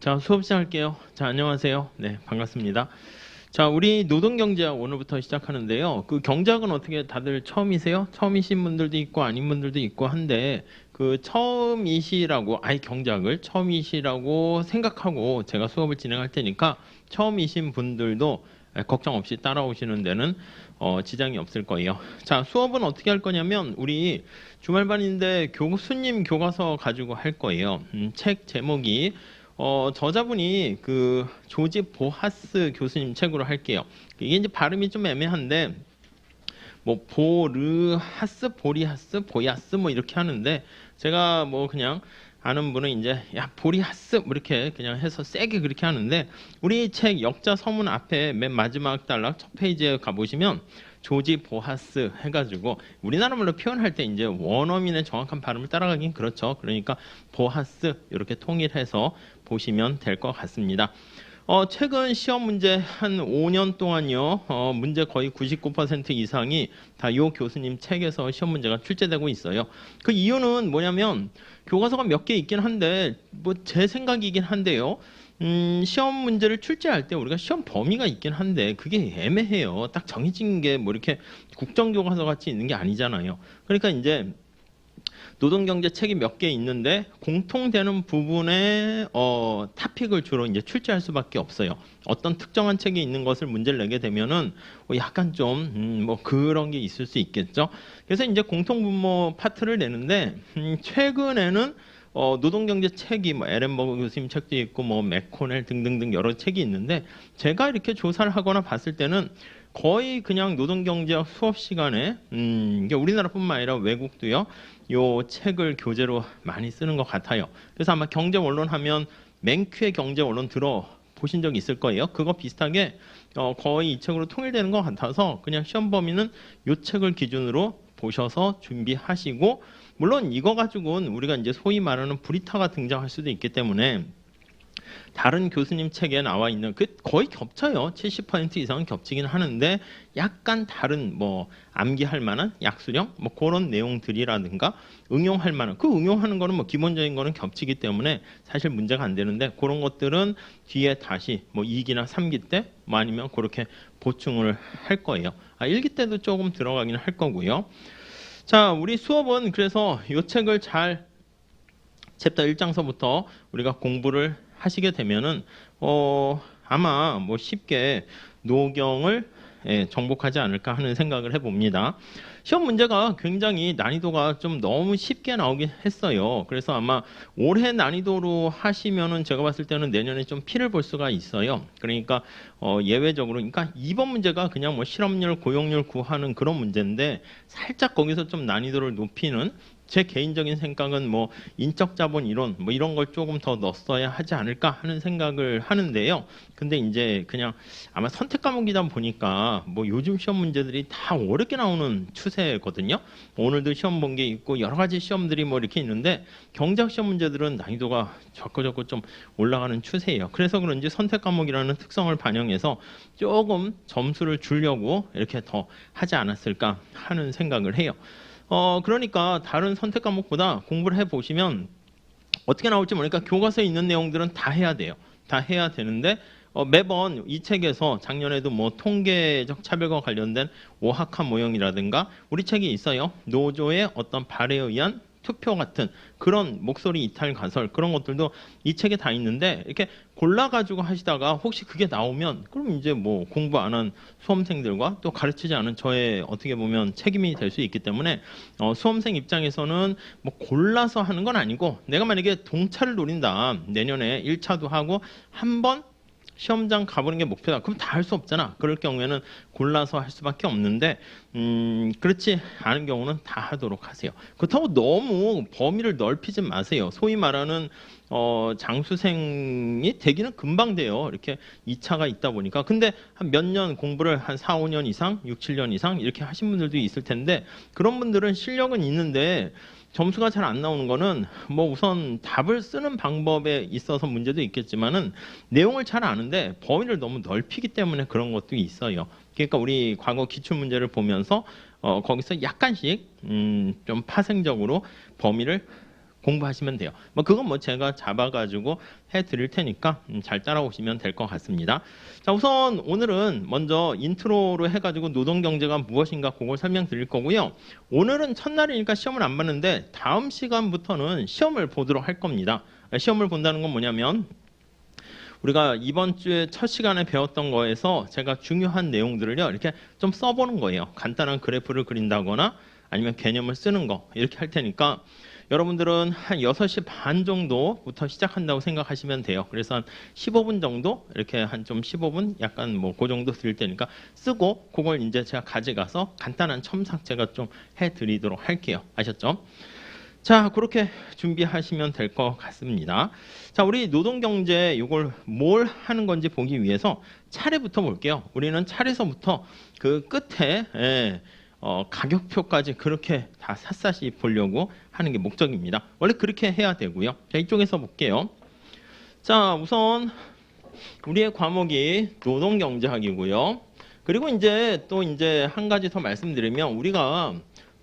자, 수업 시작할게요. 자, 안녕하세요. 네, 반갑습니다. 자, 우리 노동경제학 오늘부터 시작하는데요. 그 경제학은 어떻게 다들 처음이세요? 처음이신 분들도 있고 아닌 분들도 있고 한데 그 처음이시라고 아예 경제학을 처음이시라고 생각하고 제가 수업을 진행할 테니까 처음이신 분들도 걱정 없이 따라오시는 데는 지장이 없을 거예요. 자, 수업은 어떻게 할 거냐면 우리 주말반인데 교수님 교과서 가지고 할 거예요. 책 제목이 저자분이 그 조지 보하스 교수님 책으로 할게요. 이게 이제 발음이 좀 애매한데 뭐 보르하스, 보리하스, 보야스 뭐 이렇게 하는데 제가 뭐 그냥 아는 분은 이제 야 보리하스 뭐 이렇게 그냥 해서 세게 그렇게 하는데 우리 책 역자 서문 앞에 맨 마지막 단락 첫 페이지에 가보시면 조지 보하스 해가지고 우리나라 말로 표현할 때 이제 원어민의 정확한 발음을 따라가긴 그렇죠. 그러니까 보하스 이렇게 통일해서 보시면 될 것 같습니다. 최근 시험 문제 한 5년 동안요, 문제 거의 99% 이상이 다 이 교수님 책에서 시험 문제가 출제되고 있어요. 그 이유는 뭐냐면 교과서가 몇 개 있긴 한데 뭐 제 생각이긴 한데요. 시험 문제를 출제할 때 우리가 시험 범위가 있긴 한데 그게 애매해요. 딱 정해진 게 뭐 이렇게 국정교과서 같이 있는 게 아니잖아요. 그러니까 이제 노동경제 책이 몇 개 있는데 공통되는 부분의 타픽을 주로 이제 출제할 수밖에 없어요. 어떤 특정한 책이 있는 것을 문제를 내게 되면은 약간 좀 뭐 그런 게 있을 수 있겠죠. 그래서 이제 공통분모 파트를 내는데 최근에는 노동경제 책이 뭐 에렌버그 교수님 책도 있고 뭐 맥코넬 등등등 여러 책이 있는데 제가 이렇게 조사를 하거나 봤을 때는 거의 그냥 노동경제학 수업 시간에 이게 우리나라뿐만 아니라 외국도요. 요 책을 교재로 많이 쓰는 것 같아요. 그래서 아마 경제원론 하면 맹큐의 경제원론 들어 보신 적 있을 거예요. 그거 비슷하게 거의 이 책으로 통일되는 것 같아서 그냥 시험 범위는 요 책을 기준으로 보셔서 준비하시고 물론 이거 가지고는 우리가 이제 소위 말하는 브리타가 등장할 수도 있기 때문에 다른 교수님 책에 나와 있는 그 거의 겹쳐요. 70% 이상은 겹치긴 하는데 약간 다른 뭐 암기할 만한 약수령 뭐 그런 내용들이라든가 응용할 만한 그 응용하는 거는 뭐 기본적인 거는 겹치기 때문에 사실 문제가 안 되는데 그런 것들은 뒤에 다시 뭐 2기나 3기 때 뭐 아니면 그렇게 보충을 할 거예요. 1기 때도 조금 들어가긴 할 거고요. 자, 우리 수업은 그래서 이 책을 잘 챕터 1장서부터 우리가 공부를 하시게 되면은 아마 뭐 쉽게 노경을 정복하지 않을까 하는 생각을 해봅니다. 시험 문제가 굉장히 난이도가 좀 너무 쉽게 나오긴 했어요. 그래서 아마 올해 난이도로 하시면은 제가 봤을 때는 내년에 좀 피를 볼 수가 있어요. 그러니까 예외적으로 그러니까 2번 문제가 그냥 뭐 실업률, 고용률 구하는 그런 문제인데 살짝 거기서 좀 난이도를 높이는 제 개인적인 생각은 뭐 인적 자본 이론 뭐 이런 걸 조금 더 넣었어야 하지 않을까 하는 생각을 하는데요. 근데 이제 그냥 아마 선택 과목이다 보니까 뭐 요즘 시험 문제들이 다 어렵게 나오는 추세거든요. 오늘도 시험 본 게 있고 여러 가지 시험들이 뭐 이렇게 있는데 경제학 시험 문제들은 난이도가 적고 좀 올라가는 추세예요. 그래서 그런지 선택 과목이라는 특성을 반영해서 조금 점수를 주려고 이렇게 더 하지 않았을까 하는 생각을 해요. 그러니까 다른 선택 과목보다 공부를 해보시면 어떻게 나올지 모르니까 교과서에 있는 내용들은 다 해야 돼요. 다 해야 되는데 매번 이 책에서 작년에도 뭐 통계적 차별과 관련된 오학화 모형이라든가 우리 책이 있어요. 노조의 어떤 발해에 의한 투표 같은 그런 목소리 이탈 가설 그런 것들도 이 책에 다 있는데 이렇게 골라가지고 하시다가 혹시 그게 나오면 그럼 이제 뭐 공부 안 한 수험생들과 또 가르치지 않은 저의 어떻게 보면 책임이 될 수 있기 때문에 수험생 입장에서는 뭐 골라서 하는 건 아니고 내가 만약에 동차를 노린다 내년에 1차도 하고 한번 시험장 가보는 게 목표다. 그럼 다 할 수 없잖아. 그럴 경우에는 골라서 할 수밖에 없는데 그렇지 않은 경우는 다 하도록 하세요. 그렇다고 너무 범위를 넓히지 마세요. 소위 말하는 장수생이 되기는 금방 돼요. 이렇게 2차가 있다 보니까. 근데 한 몇 년 공부를 한 4, 5년 이상, 6, 7년 이상 이렇게 하신 분들도 있을 텐데 그런 분들은 실력은 있는데 점수가 잘 안 나오는 거는 뭐 우선 답을 쓰는 방법에 있어서 문제도 있겠지만은 내용을 잘 아는데 범위를 너무 넓히기 때문에 그런 것도 있어요. 그러니까 우리 과거 기출 문제를 보면서 거기서 약간씩 좀 파생적으로 범위를 공부하시면 돼요. 뭐 그건 뭐 제가 잡아가지고 해드릴 테니까 잘 따라오시면 될 것 같습니다. 자, 우선 오늘은 먼저 인트로로 해가지고 노동경제가 무엇인가 그걸 설명드릴 거고요. 오늘은 첫날이니까 시험을 안 봤는데 다음 시간부터는 시험을 보도록 할 겁니다. 시험을 본다는 건 뭐냐면 우리가 이번 주에 첫 시간에 배웠던 거에서 제가 중요한 내용들을요 이렇게 좀 써보는 거예요. 간단한 그래프를 그린다거나 아니면 개념을 쓰는 거 이렇게 할 테니까 여러분들은 한 6시 반 정도부터 시작한다고 생각하시면 돼요. 그래서 한 15분 정도 이렇게 한 좀 15분 약간 뭐 그 정도 드릴 테니까 쓰고 그걸 이제 제가 가져가서 간단한 첨삭 제가 좀 해드리도록 할게요. 아셨죠? 자, 그렇게 준비하시면 될 것 같습니다. 자, 우리 노동경제 이걸 뭘 하는 건지 보기 위해서 차례부터 볼게요. 우리는 차례서부터 그 끝에 가격표까지 그렇게 다 샅샅이 보려고 하는 게 목적입니다. 원래 그렇게 해야 되고요. 자, 이쪽에서 볼게요. 자, 우선 우리의 과목이 노동경제학이고요. 그리고 이제 또 이제 한 가지 더 말씀드리면 우리가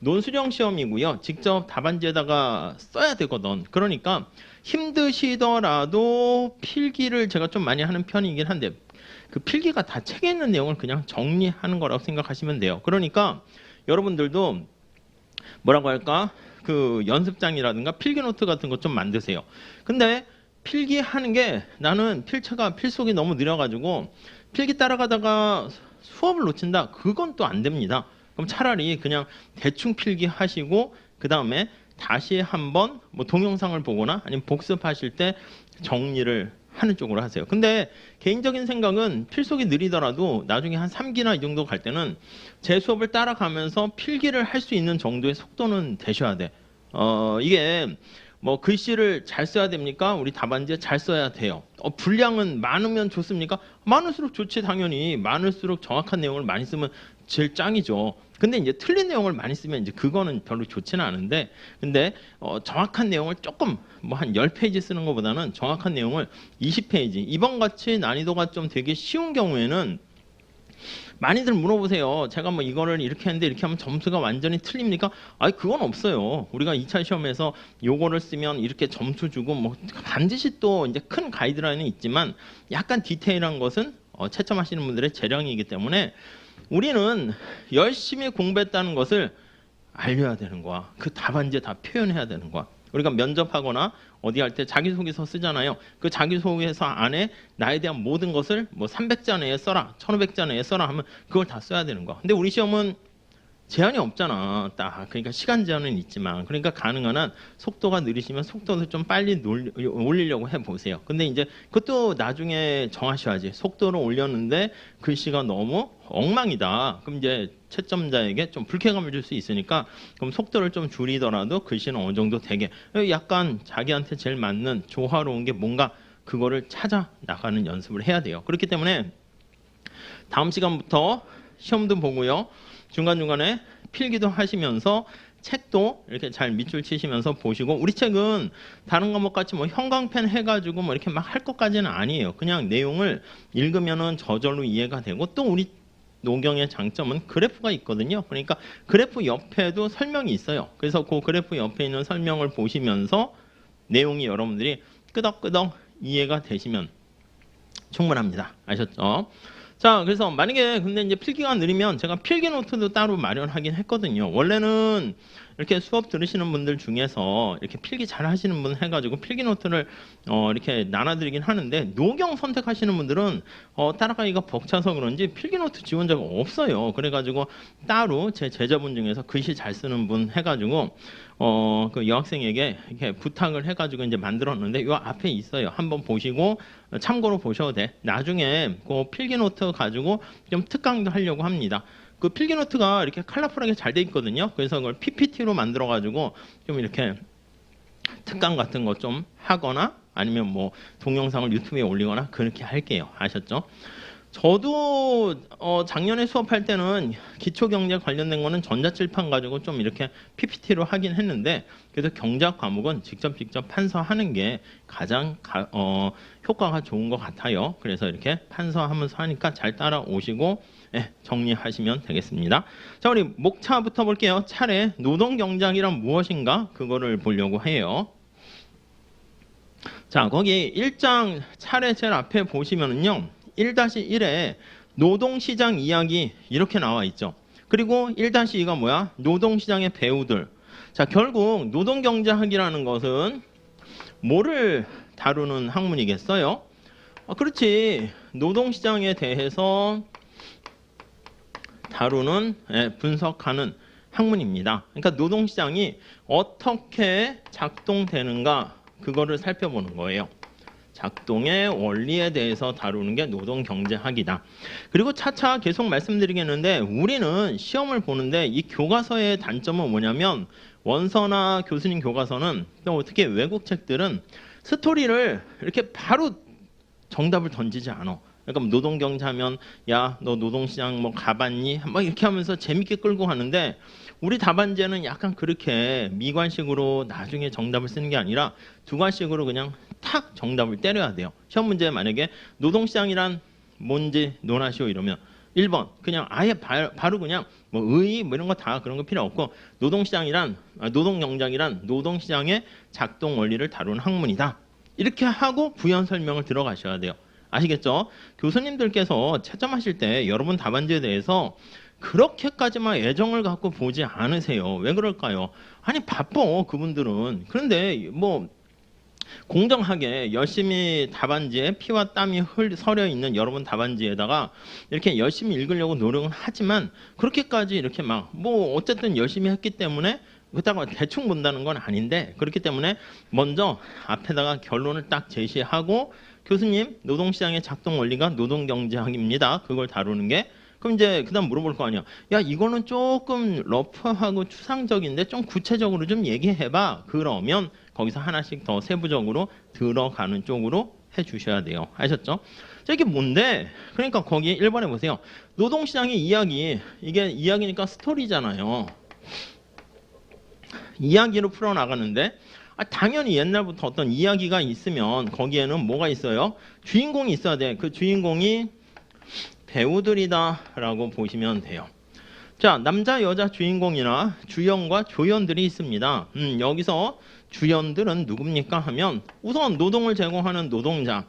논술형 시험이고요. 직접 답안지에다가 써야 되거든. 그러니까 힘드시더라도 필기를 제가 좀 많이 하는 편이긴 한데 그 필기가 다 책에 있는 내용을 그냥 정리하는 거라고 생각하시면 돼요. 그러니까 여러분들도 뭐라고 할까? 그 연습장이라든가 필기 노트 같은 거 좀 만드세요. 근데 필기하는 게 나는 필체가 필속이 너무 느려가지고 필기 따라가다가 수업을 놓친다. 그건 또 안 됩니다. 그럼 차라리 그냥 대충 필기 하시고 그 다음에 다시 한번 뭐 동영상을 보거나 아니면 복습하실 때 정리를 하는 쪽으로 하세요. 근데 개인적인 생각은 필속이 느리더라도 나중에 한 3기나 이 정도 갈 때는 제 수업을 따라가면서 필기를 할 수 있는 정도의 속도는 되셔야 돼. 이게 뭐 글씨를 잘 써야 됩니까? 우리 답안지에 잘 써야 돼요. 분량은 많으면 좋습니까? 많을수록 좋지 당연히. 많을수록 정확한 내용을 많이 쓰면 제일 짱이죠. 근데 이제 틀린 내용을 많이 쓰면 이제 그거는 별로 좋지는 않은데 근데 정확한 내용을 조금 뭐 한 10페이지 쓰는 것보다는 정확한 내용을 20페이지 이번 같이 난이도가 좀 되게 쉬운 경우에는 많이들 물어보세요. 제가 뭐 이거를 이렇게 했는데 이렇게 하면 점수가 완전히 틀립니까? 아니 그건 없어요. 우리가 2차 시험에서 요거를 쓰면 이렇게 점수 주고 뭐 반드시 또 이제 큰 가이드라인은 있지만 약간 디테일한 것은 채점하시는 분들의 재량이기 때문에 우리는 열심히 공부했다는 것을 알려야 되는 거야. 그 답안지에 다 표현해야 되는 거야. 우리가 면접하거나 어디 할 때 자기소개서 쓰잖아요. 그 자기소개서 안에 나에 대한 모든 것을 뭐 300자 내에 써라, 1500자 내에 써라 하면 그걸 다 써야 되는 거야. 근데 우리 시험은 제한이 없잖아. 딱 그러니까 시간 제한은 있지만 그러니까 가능한 한 속도가 느리시면 속도를 좀 빨리 올리려고 해보세요. 근데 이제 그것도 나중에 정하셔야지. 속도를 올렸는데 글씨가 너무 엉망이다. 그럼 이제 채점자에게 좀 불쾌감을 줄 수 있으니까 그럼 속도를 좀 줄이더라도 글씨는 어느 정도 되게 약간 자기한테 제일 맞는 조화로운 게 뭔가 그거를 찾아 나가는 연습을 해야 돼요. 그렇기 때문에 다음 시간부터 시험도 보고요. 중간중간에 필기도 하시면서 책도 이렇게 잘 밑줄 치시면서 보시고 우리 책은 다른 과목 같이 뭐 형광펜 해가지고 뭐 이렇게 막 할 것까지는 아니에요. 그냥 내용을 읽으면은 저절로 이해가 되고 또 우리 노경의 장점은 그래프가 있거든요. 그러니까 그래프 옆에도 설명이 있어요. 그래서 그 그래프 옆에 있는 설명을 보시면서 내용이 여러분들이 끄덕끄덕 이해가 되시면 충분합니다. 아셨죠? 자, 그래서 만약에 근데 이제 필기가 느리면 제가 필기 노트도 따로 마련하긴 했거든요. 원래는 이렇게 수업 들으시는 분들 중에서 이렇게 필기 잘 하시는 분 해가지고 필기 노트를 이렇게 나눠드리긴 하는데 노경 선택하시는 분들은 따라가기가 벅차서 그런지 필기 노트 지원자가 없어요. 그래가지고 따로 제 제자분 중에서 글씨 잘 쓰는 분 해가지고 그 여학생에게 이렇게 부탁을 해가지고 이제 만들었는데 요 앞에 있어요. 한번 보시고 참고로 보셔도 돼. 나중에 그 필기 노트 가지고 좀 특강도 하려고 합니다. 그 필기 노트가 이렇게 컬러풀하게 잘 돼 있거든요. 그래서 그걸 PPT로 만들어 가지고 좀 이렇게 특강 같은 거 좀 하거나 아니면 뭐 동영상을 유튜브에 올리거나 그렇게 할게요. 아셨죠? 저도 작년에 수업할 때는 기초경제 관련된 거는 전자칠판 가지고 좀 이렇게 PPT로 하긴 했는데 그래도 경제학 과목은 직접 판서하는 게 가장 효과가 좋은 것 같아요. 그래서 이렇게 판서하면서 하니까 잘 따라오시고 정리하시면 되겠습니다. 자, 우리 목차부터 볼게요. 차례 노동경제학이란 무엇인가 그거를 보려고 해요. 자, 거기 1장 차례 제일 앞에 보시면은요. 1-1에 노동시장 이야기 이렇게 나와 있죠. 그리고 1-2가 뭐야? 노동시장의 배우들. 자, 결국 노동경제학이라는 것은 뭐를 다루는 학문이겠어요? 그렇지. 노동시장에 대해서 다루는, 분석하는 학문입니다. 그러니까 노동시장이 어떻게 작동되는가 그거를 살펴보는 거예요. 작동의 원리에 대해서 다루는 게 노동경제학이다. 그리고 차차 계속 말씀드리겠는데 우리는 시험을 보는데 이 교과서의 단점은 뭐냐면 원서나 교수님 교과서는 또 어떻게 외국 책들은 스토리를 이렇게 바로 정답을 던지지 않아. 그러니까 노동경제 하면 야, 너 노동시장 뭐 가봤니? 막 이렇게 하면서 재밌게 끌고 가는데 우리 답안지에는 약간 그렇게 미관식으로 나중에 정답을 쓰는 게 아니라 두관식으로 그냥 탁 정답을 때려야 돼요. 시험 문제에 만약에 노동시장이란 뭔지 논하시오 이러면 1번 그냥 아예 바로 그냥 뭐 의의 뭐 이런 거 다 그런 거 필요 없고 노동경제학이란 노동시장의 작동 원리를 다루는 학문이다. 이렇게 하고 부연 설명을 들어가셔야 돼요. 아시겠죠? 교수님들께서 채점하실 때 여러분 답안지에 대해서 그렇게까지만 애정을 갖고 보지 않으세요. 왜 그럴까요? 아니 바빠 그분들은. 그런데 뭐 공정하게 열심히 답안지에 피와 땀이 서려 있는 여러분 답안지에다가 이렇게 열심히 읽으려고 노력은 하지만 그렇게까지 이렇게 막 뭐 어쨌든 열심히 했기 때문에 그렇다고 대충 본다는 건 아닌데 그렇기 때문에 먼저 앞에다가 결론을 딱 제시하고 교수님 노동시장의 작동 원리가 노동경제학입니다. 그걸 다루는 게 그럼 이제 그다음 물어볼 거 아니야. 야 이거는 조금 러프하고 추상적인데 좀 구체적으로 좀 얘기해봐. 그러면 거기서 하나씩 더 세부적으로 들어가는 쪽으로 해주셔야 돼요. 아셨죠? 자, 이게 뭔데? 그러니까 거기 1번에 보세요. 노동시장의 이야기. 이게 이야기니까 스토리잖아요. 이야기로 풀어나가는데 당연히 옛날부터 어떤 이야기가 있으면 거기에는 뭐가 있어요? 주인공이 있어야 돼. 그 주인공이 배우들이다 라고 보시면 돼요. 자, 남자 여자 주인공이나 주연과 조연들이 있습니다. 여기서 주연들은 누굽니까 하면 우선 노동을 제공하는 노동자,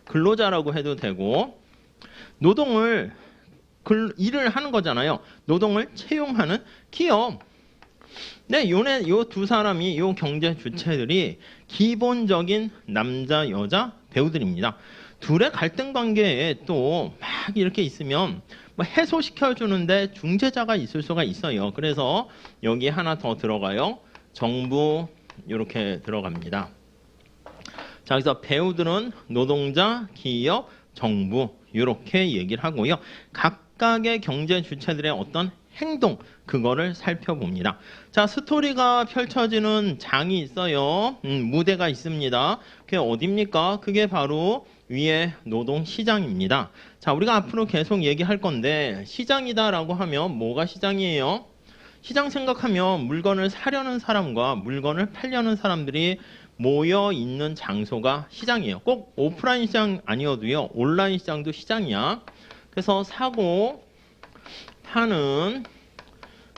근로자라고 해도 되고 노동을 일을 하는 거잖아요. 노동을 채용하는 기업. 네, 요 두 사람이 요 경제 주체들이 기본적인 남자 여자 배우들입니다. 둘의 갈등 관계에 또 막 이렇게 있으면 뭐 해소시켜 주는데 중재자가 있을 수가 있어요. 그래서 여기 하나 더 들어가요. 정부 이렇게 들어갑니다. 자, 그래서 배우들은 노동자, 기업, 정부 이렇게 얘기를 하고요. 각각의 경제 주체들의 어떤 행동 그거를 살펴봅니다. 자, 스토리가 펼쳐지는 장이 있어요. 무대가 있습니다. 그게 어디입니까? 그게 바로 위에 노동시장입니다. 자, 우리가 앞으로 계속 얘기할 건데 시장이다라고 하면 뭐가 시장이에요? 시장 생각하면 물건을 사려는 사람과 물건을 팔려는 사람들이 모여 있는 장소가 시장이에요. 꼭 오프라인 시장 아니어도요. 온라인 시장도 시장이야. 그래서 사고 파는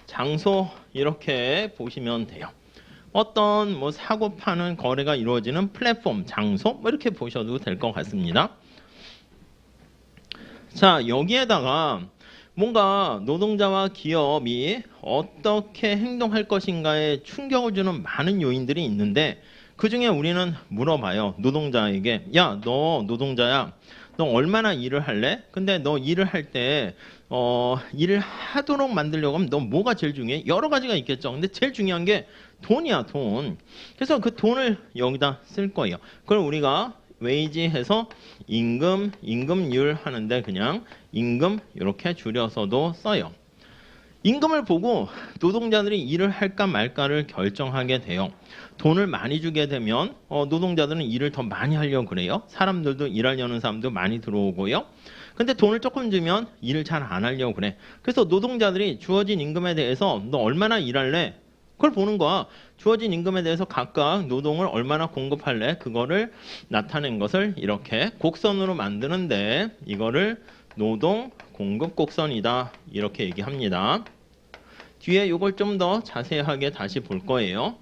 장소 이렇게 보시면 돼요. 어떤 뭐 사고 파는 거래가 이루어지는 플랫폼, 장소 뭐 이렇게 보셔도 될 것 같습니다. 자, 여기에다가 뭔가 노동자와 기업이 어떻게 행동할 것인가에 충격을 주는 많은 요인들이 있는데 그 중에 우리는 물어봐요. 노동자에게 야, 너 노동자야. 너 얼마나 일을 할래? 근데 너 일을 할 때 일을 하도록 만들려고 하면 너 뭐가 제일 중요해? 여러 가지가 있겠죠. 근데 제일 중요한 게 돈이야, 돈. 그래서 그 돈을 여기다 쓸 거예요. 그걸 우리가 웨이지 해서 임금, 임금률 하는데 그냥 임금 이렇게 줄여서도 써요. 임금을 보고 노동자들이 일을 할까 말까를 결정하게 돼요. 돈을 많이 주게 되면 노동자들은 일을 더 많이 하려고 그래요. 사람들도 일하려는 사람도 많이 들어오고요. 근데 돈을 조금 주면 일을 잘 안 하려고 그래. 그래서 노동자들이 주어진 임금에 대해서 너 얼마나 일할래? 그걸 보는 거야. 주어진 임금에 대해서 각각 노동을 얼마나 공급할래? 그거를 나타낸 것을 이렇게 곡선으로 만드는데 이거를 노동 공급 곡선이다 이렇게 얘기합니다. 뒤에 이걸 좀 더 자세하게 다시 볼 거예요.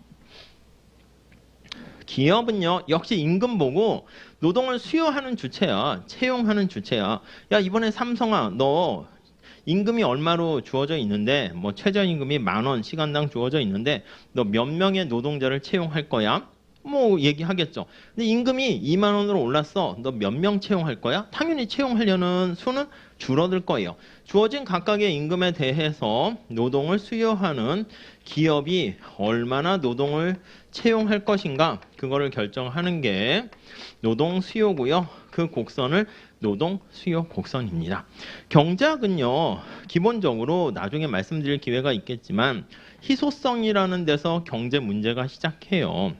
기업은요 역시 임금 보고 노동을 수요하는 주체야. 채용하는 주체야. 야 이번에 삼성아 너 임금이 얼마로 주어져 있는데 뭐 최저임금이 10,000원 시간당 주어져 있는데 너 몇 명의 노동자를 채용할 거야? 뭐 얘기하겠죠. 근데 임금이 2만 원으로 올랐어. 너 몇 명 채용할 거야? 당연히 채용하려는 수는 줄어들 거예요. 주어진 각각의 임금에 대해서 노동을 수요하는 기업이 얼마나 노동을 채용할 것인가 그거를 결정하는 게 노동 수요고요. 그 곡선을 노동 수요 곡선입니다. 경제학은요 기본적으로 나중에 말씀드릴 기회가 있겠지만 희소성이라는 데서 경제 문제가 시작해요.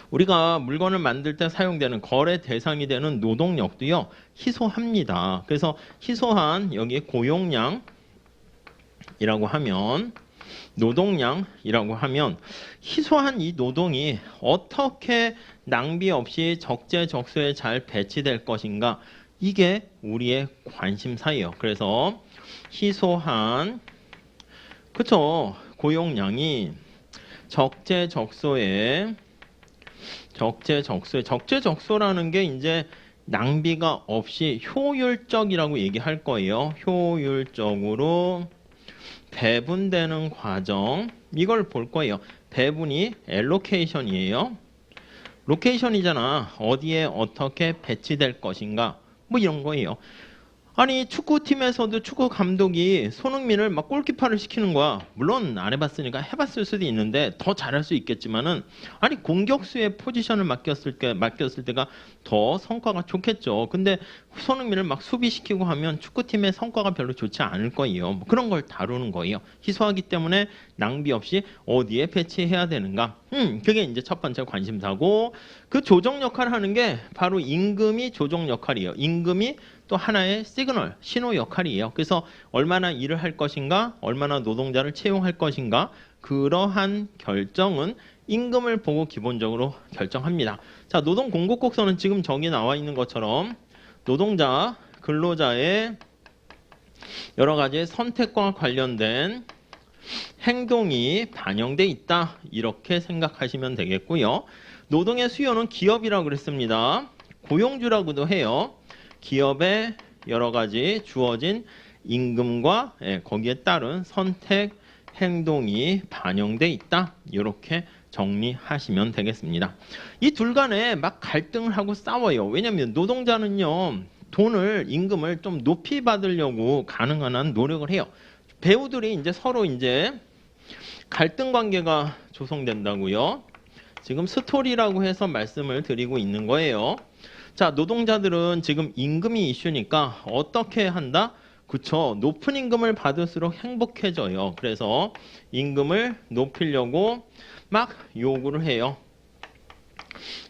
우리가 물건을 만들 때 사용되는 거래 대상이 되는 노동력도요 희소합니다. 그래서 희소한 여기 고용량이라고 하면 노동량이라고 하면 희소한 이 노동이 어떻게 낭비 없이 적재적소에 잘 배치될 것인가 이게 우리의 관심사예요. 그래서 희소한 그쵸 고용량이 적재적소라는 게 이제 낭비가 없이 효율적이라고 얘기할 거예요. 효율적으로 배분되는 과정 이걸 볼 거예요. 배분이 allocation이에요. 로케이션이잖아. 어디에 어떻게 배치될 것인가 뭐 이런 거예요. 아니 축구팀에서도 축구 감독이 손흥민을 막 골키퍼를 시키는 거야. 물론 안 해봤으니까 해봤을 수도 있는데 더 잘할 수 있겠지만은 아니 공격수의 포지션을 맡겼을 때가 더 성과가 좋겠죠. 근데 손흥민을 막 수비시키고 하면 축구팀의 성과가 별로 좋지 않을 거예요. 뭐 그런 걸 다루는 거예요. 희소하기 때문에 낭비 없이 어디에 배치해야 되는가. 그게 이제 첫 번째 관심사고 그 조정 역할을 하는 게 바로 임금이 조정 역할이에요. 임금이 또 하나의 시그널, 신호 역할이에요. 그래서 얼마나 일을 할 것인가, 얼마나 노동자를 채용할 것인가 그러한 결정은 임금을 보고 기본적으로 결정합니다. 자, 노동 공급 곡선은 지금 저기 나와 있는 것처럼 노동자, 근로자의 여러 가지 선택과 관련된 행동이 반영돼 있다. 이렇게 생각하시면 되겠고요. 노동의 수요는 기업이라고 그랬습니다. 고용주라고도 해요. 기업의 여러 가지 주어진 임금과 거기에 따른 선택 행동이 반영돼 있다. 이렇게 정리하시면 되겠습니다. 이 둘 간에 막 갈등을 하고 싸워요. 왜냐하면 노동자는요 돈을 임금을 좀 높이 받으려고 가능한 한 노력을 해요. 배우들이 이제 서로 이제 갈등 관계가 조성된다고요. 지금 스토리라고 해서 말씀을 드리고 있는 거예요. 자, 노동자들은 지금 임금이 이슈니까 어떻게 한다? 그쵸. 높은 임금을 받을수록 행복해져요. 그래서 임금을 높이려고 막 요구를 해요.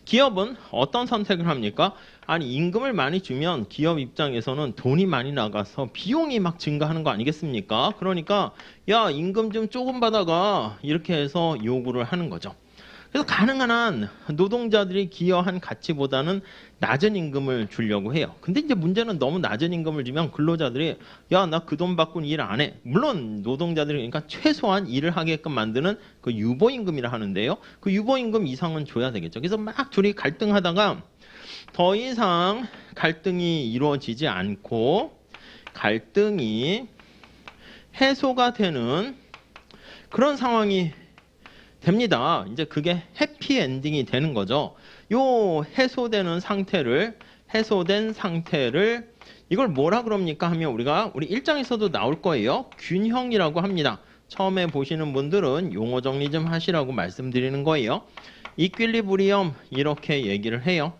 기업은 어떤 선택을 합니까? 아니 임금을 많이 주면 기업 입장에서는 돈이 많이 나가서 비용이 막 증가하는 거 아니겠습니까? 그러니까 야 임금 좀 조금 받아가 이렇게 해서 요구를 하는 거죠. 그래서 가능한 한 노동자들이 기여한 가치보다는 낮은 임금을 주려고 해요. 근데 이제 문제는 너무 낮은 임금을 주면 근로자들이 야, 나 그 돈 받고는 일 안 해. 물론 노동자들이 그러니까 최소한 일을 하게끔 만드는 그 유보임금이라 하는데요. 그 유보임금 이상은 줘야 되겠죠. 그래서 막 둘이 갈등하다가 더 이상 갈등이 이루어지지 않고 갈등이 해소가 되는 그런 상황이 됩니다. 이제 그게 해피엔딩이 되는 거죠. 요 해소된 상태를 이걸 뭐라 그럽니까 하면 우리 일장에서도 나올 거예요. 균형이라고 합니다. 처음에 보시는 분들은 용어 정리 좀 하시라고 말씀드리는 거예요. 이퀄리브리엄 이렇게 얘기를 해요.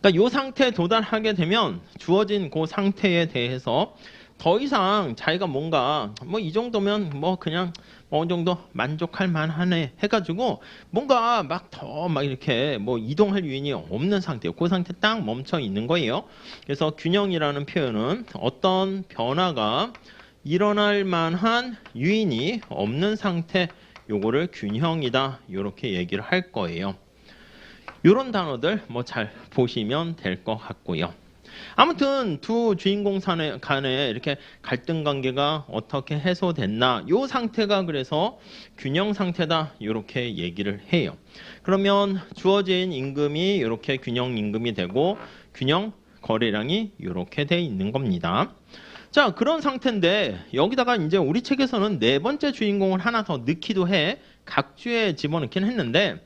그러니까 요 상태에 도달하게 되면 주어진 그 상태에 대해서 더 이상 자기가 뭔가 뭐 이 정도면 뭐 그냥 어느 정도 만족할 만하네 해가지고 뭔가 막 더 막 이렇게 뭐 이동할 요인이 없는 상태예요. 그 상태 딱 멈춰 있는 거예요. 그래서 균형이라는 표현은 어떤 변화가 일어날 만한 요인이 없는 상태 요거를 균형이다 이렇게 얘기를 할 거예요. 이런 단어들 뭐 잘 보시면 될 것 같고요. 아무튼 두 주인공 간에 이렇게 갈등 관계가 어떻게 해소됐나 요 상태가 그래서 균형 상태다 이렇게 얘기를 해요. 그러면 주어진 임금이 이렇게 균형 임금이 되고 균형 거래량이 이렇게 돼 있는 겁니다. 자, 그런 상태인데 여기다가 이제 우리 책에서는 네 번째 주인공을 하나 더 넣기도 해. 각 주에 집어넣긴 했는데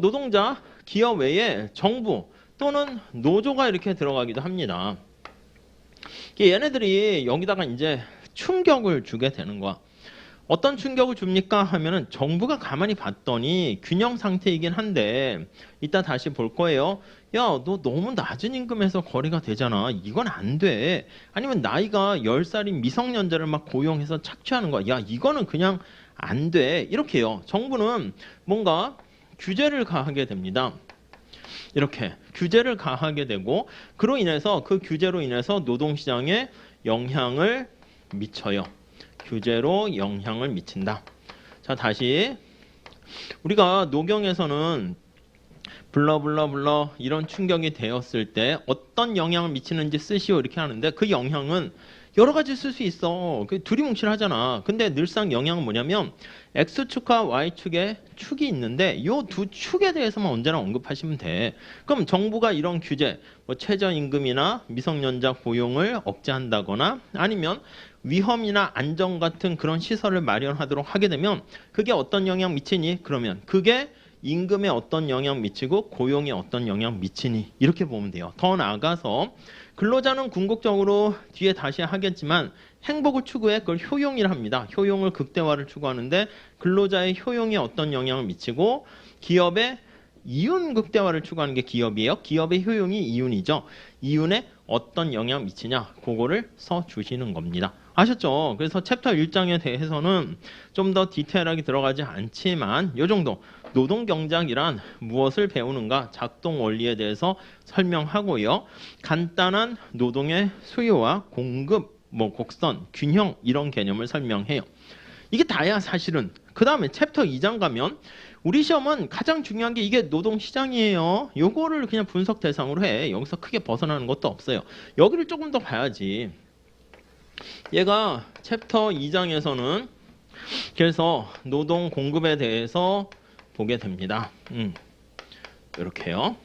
노동자, 기업 외에 정부 또는 노조가 이렇게 들어가기도 합니다. 얘네들이 여기다가 이제 충격을 주게 되는 거야. 어떤 충격을 줍니까 하면은 정부가 가만히 봤더니 균형 상태이긴 한데 이따 다시 볼 거예요. 야, 너 너무 낮은 임금에서 거래가 되잖아. 이건 안 돼. 아니면 나이가 10살인 미성년자를 막 고용해서 착취하는 거야. 야, 이거는 그냥 안 돼. 이렇게요. 정부는 뭔가 규제를 가하게 됩니다. 이렇게 규제를 가하게 되고 그로 인해서 그 규제로 인해서 노동시장에 영향을 미쳐요. 규제로 영향을 미친다. 자, 다시 우리가 노경에서는 불러 이런 충격이 되었을 때 어떤 영향을 미치는지 쓰시오 이렇게 하는데 그 영향은 여러 가지 쓸 수 있어. 두리뭉실하잖아. 근데 늘상 영향은 뭐냐면 X축과 Y축에 축이 있는데 이 두 축에 대해서만 언제나 언급하시면 돼. 그럼 정부가 이런 규제, 뭐 최저임금이나 미성년자 고용을 억제한다거나 아니면 위험이나 안전 같은 그런 시설을 마련하도록 하게 되면 그게 어떤 영향 미치니? 그러면 그게 임금에 어떤 영향 미치고 고용에 어떤 영향 미치니? 이렇게 보면 돼요. 더 나아가서 근로자는 궁극적으로 뒤에 다시 하겠지만 행복을 추구해 그걸 효용이라 합니다. 효용을 극대화를 추구하는데 근로자의 효용에 어떤 영향을 미치고 기업의 이윤 극대화를 추구하는 게 기업이에요. 기업의 효용이 이윤이죠. 이윤에 어떤 영향 미치냐 그거를 써주시는 겁니다. 아셨죠? 그래서 챕터 1장에 대해서는 좀 더 디테일하게 들어가지 않지만 이 정도 노동경제학이란 무엇을 배우는가 작동 원리에 대해서 설명하고요. 간단한 노동의 수요와 공급, 곡선, 균형 이런 개념을 설명해요. 이게 다야 사실은. 그 다음에 챕터 2장 가면 우리 시험은 가장 중요한 게 이게 노동시장이에요. 요거를 그냥 분석 대상으로 해. 여기서 크게 벗어나는 것도 없어요. 여기를 조금 더 봐야지. 얘가 챕터 2장에서는 그래서 노동 공급에 대해서 보게 됩니다. 이렇게요.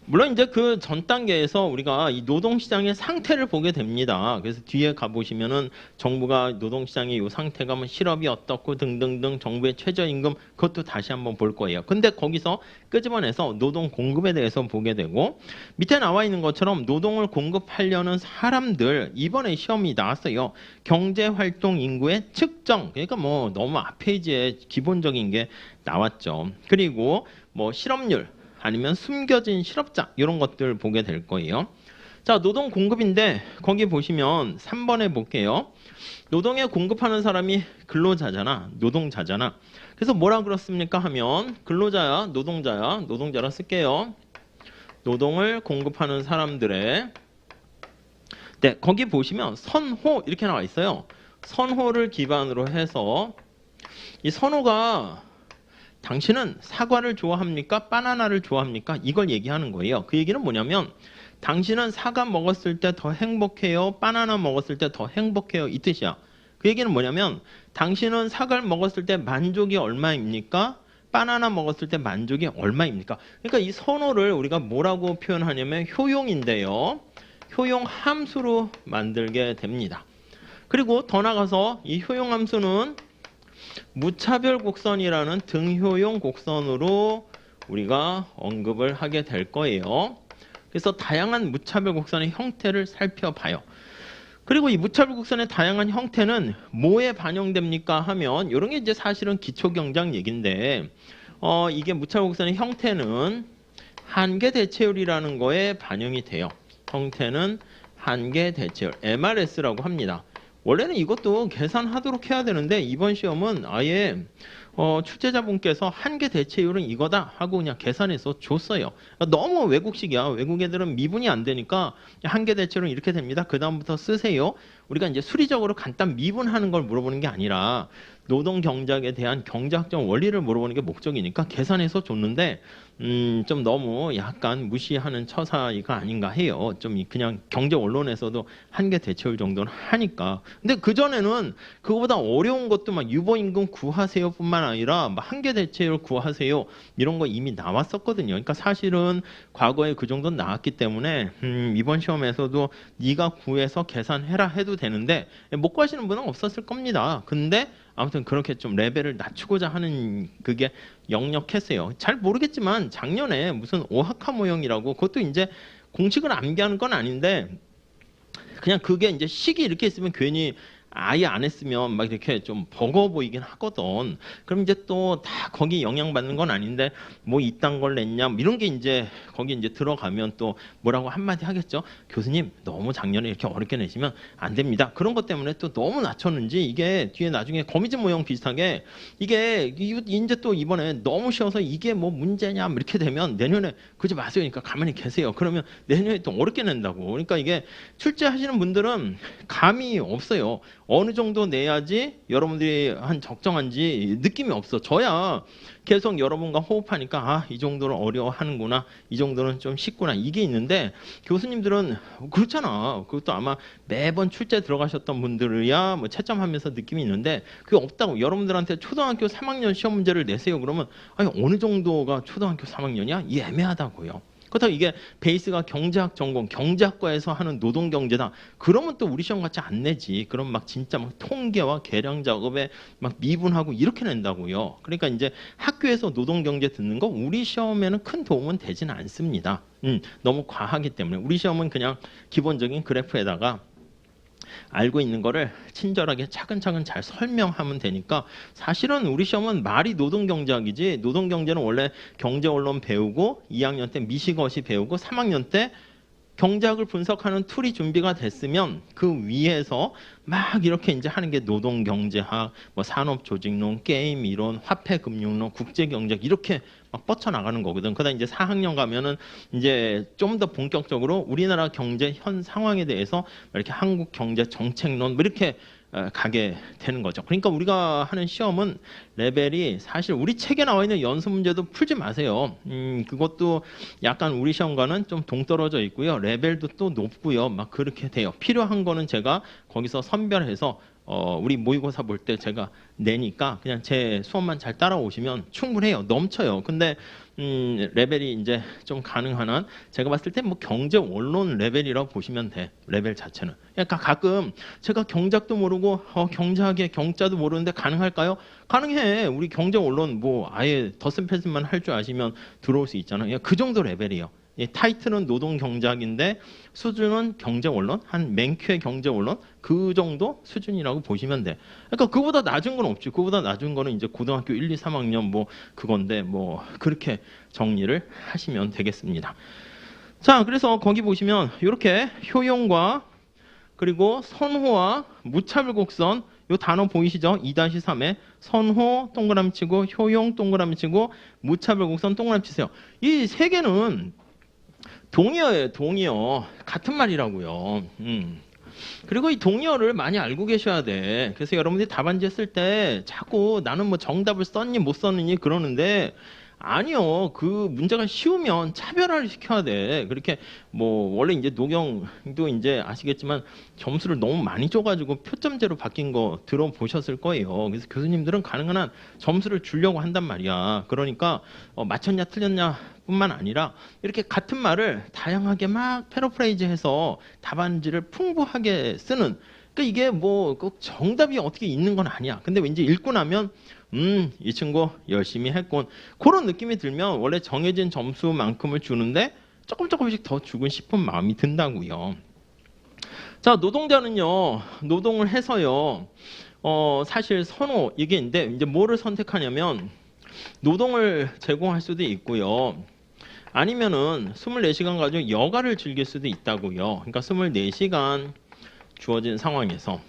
물론 이제 그 전 단계에서 우리가 이 노동시장의 상태를 보게 됩니다. 그래서 뒤에 가보시면은 정부가 노동시장의 이 상태가 뭐 실업이 어떻고 등등등 정부의 최저임금 그것도 다시 한번 볼 거예요. 근데 거기서 끄집어내서 노동 공급에 대해서 보게 되고 밑에 나와 있는 것처럼 노동을 공급하려는 사람들 이번에 시험이 나왔어요. 경제활동 인구의 측정. 그러니까 뭐 너무 앞 페이지에 기본적인 게 나왔죠. 그리고 뭐 실업률 아니면 숨겨진 실업자 이런 것들 보게 될 거예요. 자, 노동 공급인데 거기 보시면 3번에 볼게요. 노동에 공급하는 사람이 근로자잖아. 노동자잖아. 그래서 뭐라 그렇습니까 하면 근로자야 노동자라 쓸게요. 노동을 공급하는 사람들의 네, 거기 보시면 선호 이렇게 나와 있어요. 선호를 기반으로 해서 이 선호가 당신은 사과를 좋아합니까? 바나나를 좋아합니까? 이걸 얘기하는 거예요. 그 얘기는 뭐냐면 당신은 사과 먹었을 때 더 행복해요? 바나나 먹었을 때 더 행복해요? 이 뜻이야. 그 얘기는 뭐냐면 당신은 사과를 먹었을 때 만족이 얼마입니까? 바나나 먹었을 때 만족이 얼마입니까? 그러니까 이 선호를 우리가 뭐라고 표현하냐면 효용인데요. 효용 함수로 만들게 됩니다. 그리고 더 나가서 이 효용 함수는 무차별 곡선이라는 등효용 곡선으로 우리가 언급을 하게 될 거예요. 그래서 다양한 무차별 곡선의 형태를 살펴봐요. 그리고 이 무차별 곡선의 다양한 형태는 뭐에 반영됩니까 하면 이런 게 이제 사실은 기초경제학 얘기인데 이게 무차별 곡선의 형태는 한계 대체율이라는 거에 반영이 돼요. 형태는 한계 대체율 MRS라고 합니다. 원래는 이것도 계산하도록 해야 되는데 이번 시험은 아예 출제자분께서 한계 대체율은 이거다 하고 그냥 계산해서 줬어요. 너무 외국식이야. 외국 애들은 미분이 안 되니까 한계 대체율은 이렇게 됩니다. 그 다음부터 쓰세요. 우리가 이제 수리적으로 간단 미분하는 걸 물어보는 게 아니라 노동 경작에 대한 경제학적 원리를 물어보는 게 목적이니까 계산해서 줬는데 좀 너무 약간 무시하는 처사가 아닌가 해요. 좀 그냥 경제 언론에서도 한계 대체율 정도는 하니까. 근데 그 전에는 그거보다 어려운 것도 막 유보임금 구하세요뿐만 아니라 막 한계 대체율 구하세요 이런 거 이미 나왔었거든요. 그러니까 사실은 과거에 그 정도는 나왔기 때문에 이번 시험에서도 네가 구해서 계산해라 해도 되는데 못 구하시는 분은 없었을 겁니다. 근데 아무튼 그렇게 좀 레벨을 낮추고자 하는 그게 역력했어요. 잘 모르겠지만 작년에 무슨 오하카 모형이라고 그것도 이제 공식을 암기하는 건 아닌데 그냥 그게 이제 식이 이렇게 있으면 괜히 아예 안 했으면 막 이렇게 좀 버거워 보이긴 하거든. 그럼 이제 또 다 거기 영향받는 건 아닌데 뭐 이딴 걸 냈냐 뭐 이런 게 이제 거기 이제 들어가면 또 뭐라고 한마디 하겠죠. 교수님 너무 작년에 이렇게 어렵게 내시면 안 됩니다. 그런 것 때문에 또 너무 낮췄는지 이게 뒤에 나중에 거미줄 모형 비슷하게 이게 이제 또 이번에 너무 쉬워서 이게 뭐 문제냐 뭐 이렇게 되면 내년에 그러지 마세요. 그러니까 가만히 계세요. 그러면 내년에 또 어렵게 낸다고. 그러니까 이게 출제하시는 분들은 감이 없어요. 어느 정도 내야지 여러분들이 한 적정한지 느낌이 없어. 저야 계속 여러분과 호흡하니까 아, 이 정도는 어려워하는구나. 이 정도는 좀 쉽구나. 이게 있는데 교수님들은 그렇잖아. 그것도 아마 매번 출제 들어가셨던 분들이야 뭐 채점하면서 느낌이 있는데 그게 없다고. 여러분들한테 초등학교 3학년 시험 문제를 내세요. 그러면 아니 어느 정도가 초등학교 3학년이야? 이 애매하다고요. 그렇다고 이게 베이스가 경제학 전공, 경제학과에서 하는 노동경제다. 그러면 또 우리 시험 같이 안 내지. 그럼 막 진짜 막 통계와 계량 작업에 막 미분하고 이렇게 낸다고요. 그러니까 이제 학교에서 노동경제 듣는 거 우리 시험에는 큰 도움은 되지는 않습니다. 너무 과하기 때문에. 우리 시험은 그냥 기본적인 그래프에다가 알고 있는 거를 친절하게 차근차근 잘 설명하면 되니까 사실은 우리 시험은 말이 노동경제학이지 노동경제는 원래 경제언론 배우고 2학년 때 미시것이 배우고 3학년 때 경제학을 분석하는 툴이 준비가 됐으면 그 위에서 막 이렇게 이제 하는 게 노동경제학, 뭐 산업조직론, 게임 이론, 화폐금융론, 국제경제학 이렇게 막 뻗쳐나가는 거거든. 그러다 이제 4학년 가면은 이제 좀 더 본격적으로 우리나라 경제 현 상황에 대해서 이렇게 한국 경제 정책론 뭐 이렇게 가게 되는 거죠. 그러니까 우리가 하는 시험은 레벨이 사실 우리 책에 나와 있는 연습 문제도 풀지 마세요. 그것도 약간 우리 시험과는 좀 동떨어져 있고요. 레벨도 또 높고요. 막 그렇게 돼요. 필요한 거는 제가 거기서 선별해서 우리 모의고사 볼 때 제가 내니까 그냥 제 수업만 잘 따라오시면 충분해요. 넘쳐요. 근데 레벨이 이제 좀 가능한 한 제가 봤을 때 뭐 경제 원론 레벨이라고 보시면 돼. 레벨 자체는. 그러니까 가끔 제가 경작도 모르고 경제학의 경자도 모르는데 가능할까요? 가능해. 우리 경제 원론 뭐 아예 덧셈 뺄셈만 할 줄 아시면 들어올 수 있잖아요. 그 정도 레벨이에요. 타이틀은 노동 경제학인데 수준은 경제 원론, 한 맨큐의 경제 원론 그 정도 수준이라고 보시면 돼. 그러니까 그보다 낮은 건 없지. 그보다 낮은 거는 이제 고등학교 1, 2, 3학년 뭐 그건데 뭐 그렇게 정리를 하시면 되겠습니다. 자, 그래서 거기 보시면 이렇게 효용과 그리고 선호와 무차별 곡선 요 단어 보이시죠? 2-3에 선호 동그라미 치고 효용 동그라미 치고 무차별 곡선 동그라미 치세요. 이 세 개는 동의어예요. 동의어. 같은 말이라고요. 그리고 이 동의어를 많이 알고 계셔야 돼. 그래서 여러분들이 답안지 했을 때 자꾸 나는 뭐 정답을 썼니 못 썼느니 그러는데 아니요. 그 문제가 쉬우면 차별화를 시켜야 돼. 그렇게 뭐 원래 이제 노경도 이제 아시겠지만 점수를 너무 많이 줘가지고 표점제로 바뀐 거 들어보셨을 거예요. 그래서 교수님들은 가능한 한 점수를 주려고 한단 말이야. 그러니까 맞췄냐 틀렸냐 뿐만 아니라 이렇게 같은 말을 다양하게 막 패러프레이즈해서 답안지를 풍부하게 쓰는 그러니까 이게 뭐 꼭 정답이 어떻게 있는 건 아니야. 근데 왠지 읽고 나면 이 친구 열심히 했군. 그런 느낌이 들면 원래 정해진 점수만큼을 주는데 조금씩 더 주고 싶은 마음이 든다고요. 자, 노동자는요. 노동을 해서요. 사실 선호 이게 이제 뭐를 선택하냐면 노동을 제공할 수도 있고요. 아니면은 24시간 가지고 여가를 즐길 수도 있다고요. 그러니까 24시간 주어진 상황에서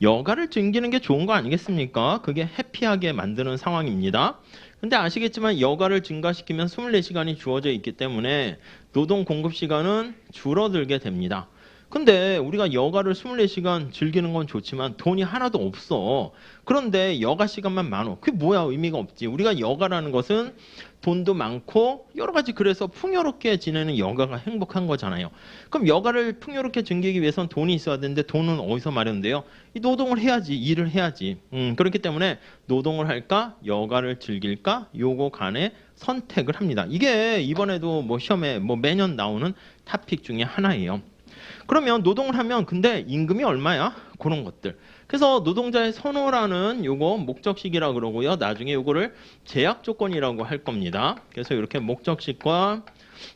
여가를 즐기는 게 좋은 거 아니겠습니까? 그게 해피하게 만드는 상황입니다. 근데 아시겠지만 여가를 증가시키면 24시간이 주어져 있기 때문에 노동 공급 시간은 줄어들게 됩니다. 근데 우리가 여가를 24시간 즐기는 건 좋지만 돈이 하나도 없어. 그런데 여가 시간만 많어. 그게 뭐야? 의미가 없지. 우리가 여가라는 것은 돈도 많고 여러 가지 그래서 풍요롭게 지내는 여가가 행복한 거잖아요. 그럼 여가를 풍요롭게 즐기기 위해선 돈이 있어야 되는데 돈은 어디서 마련돼요? 이 노동을 해야지. 일을 해야지. 그렇기 때문에 노동을 할까? 여가를 즐길까? 요거 간에 선택을 합니다. 이게 이번에도 뭐 시험에 뭐 매년 나오는 토픽 중에 하나예요. 그러면 노동을 하면 근데 임금이 얼마야? 그런 것들. 그래서 노동자의 선호라는 요거 목적식이라고 그러고요. 나중에 요거를 제약 조건이라고 할 겁니다. 그래서 이렇게 목적식과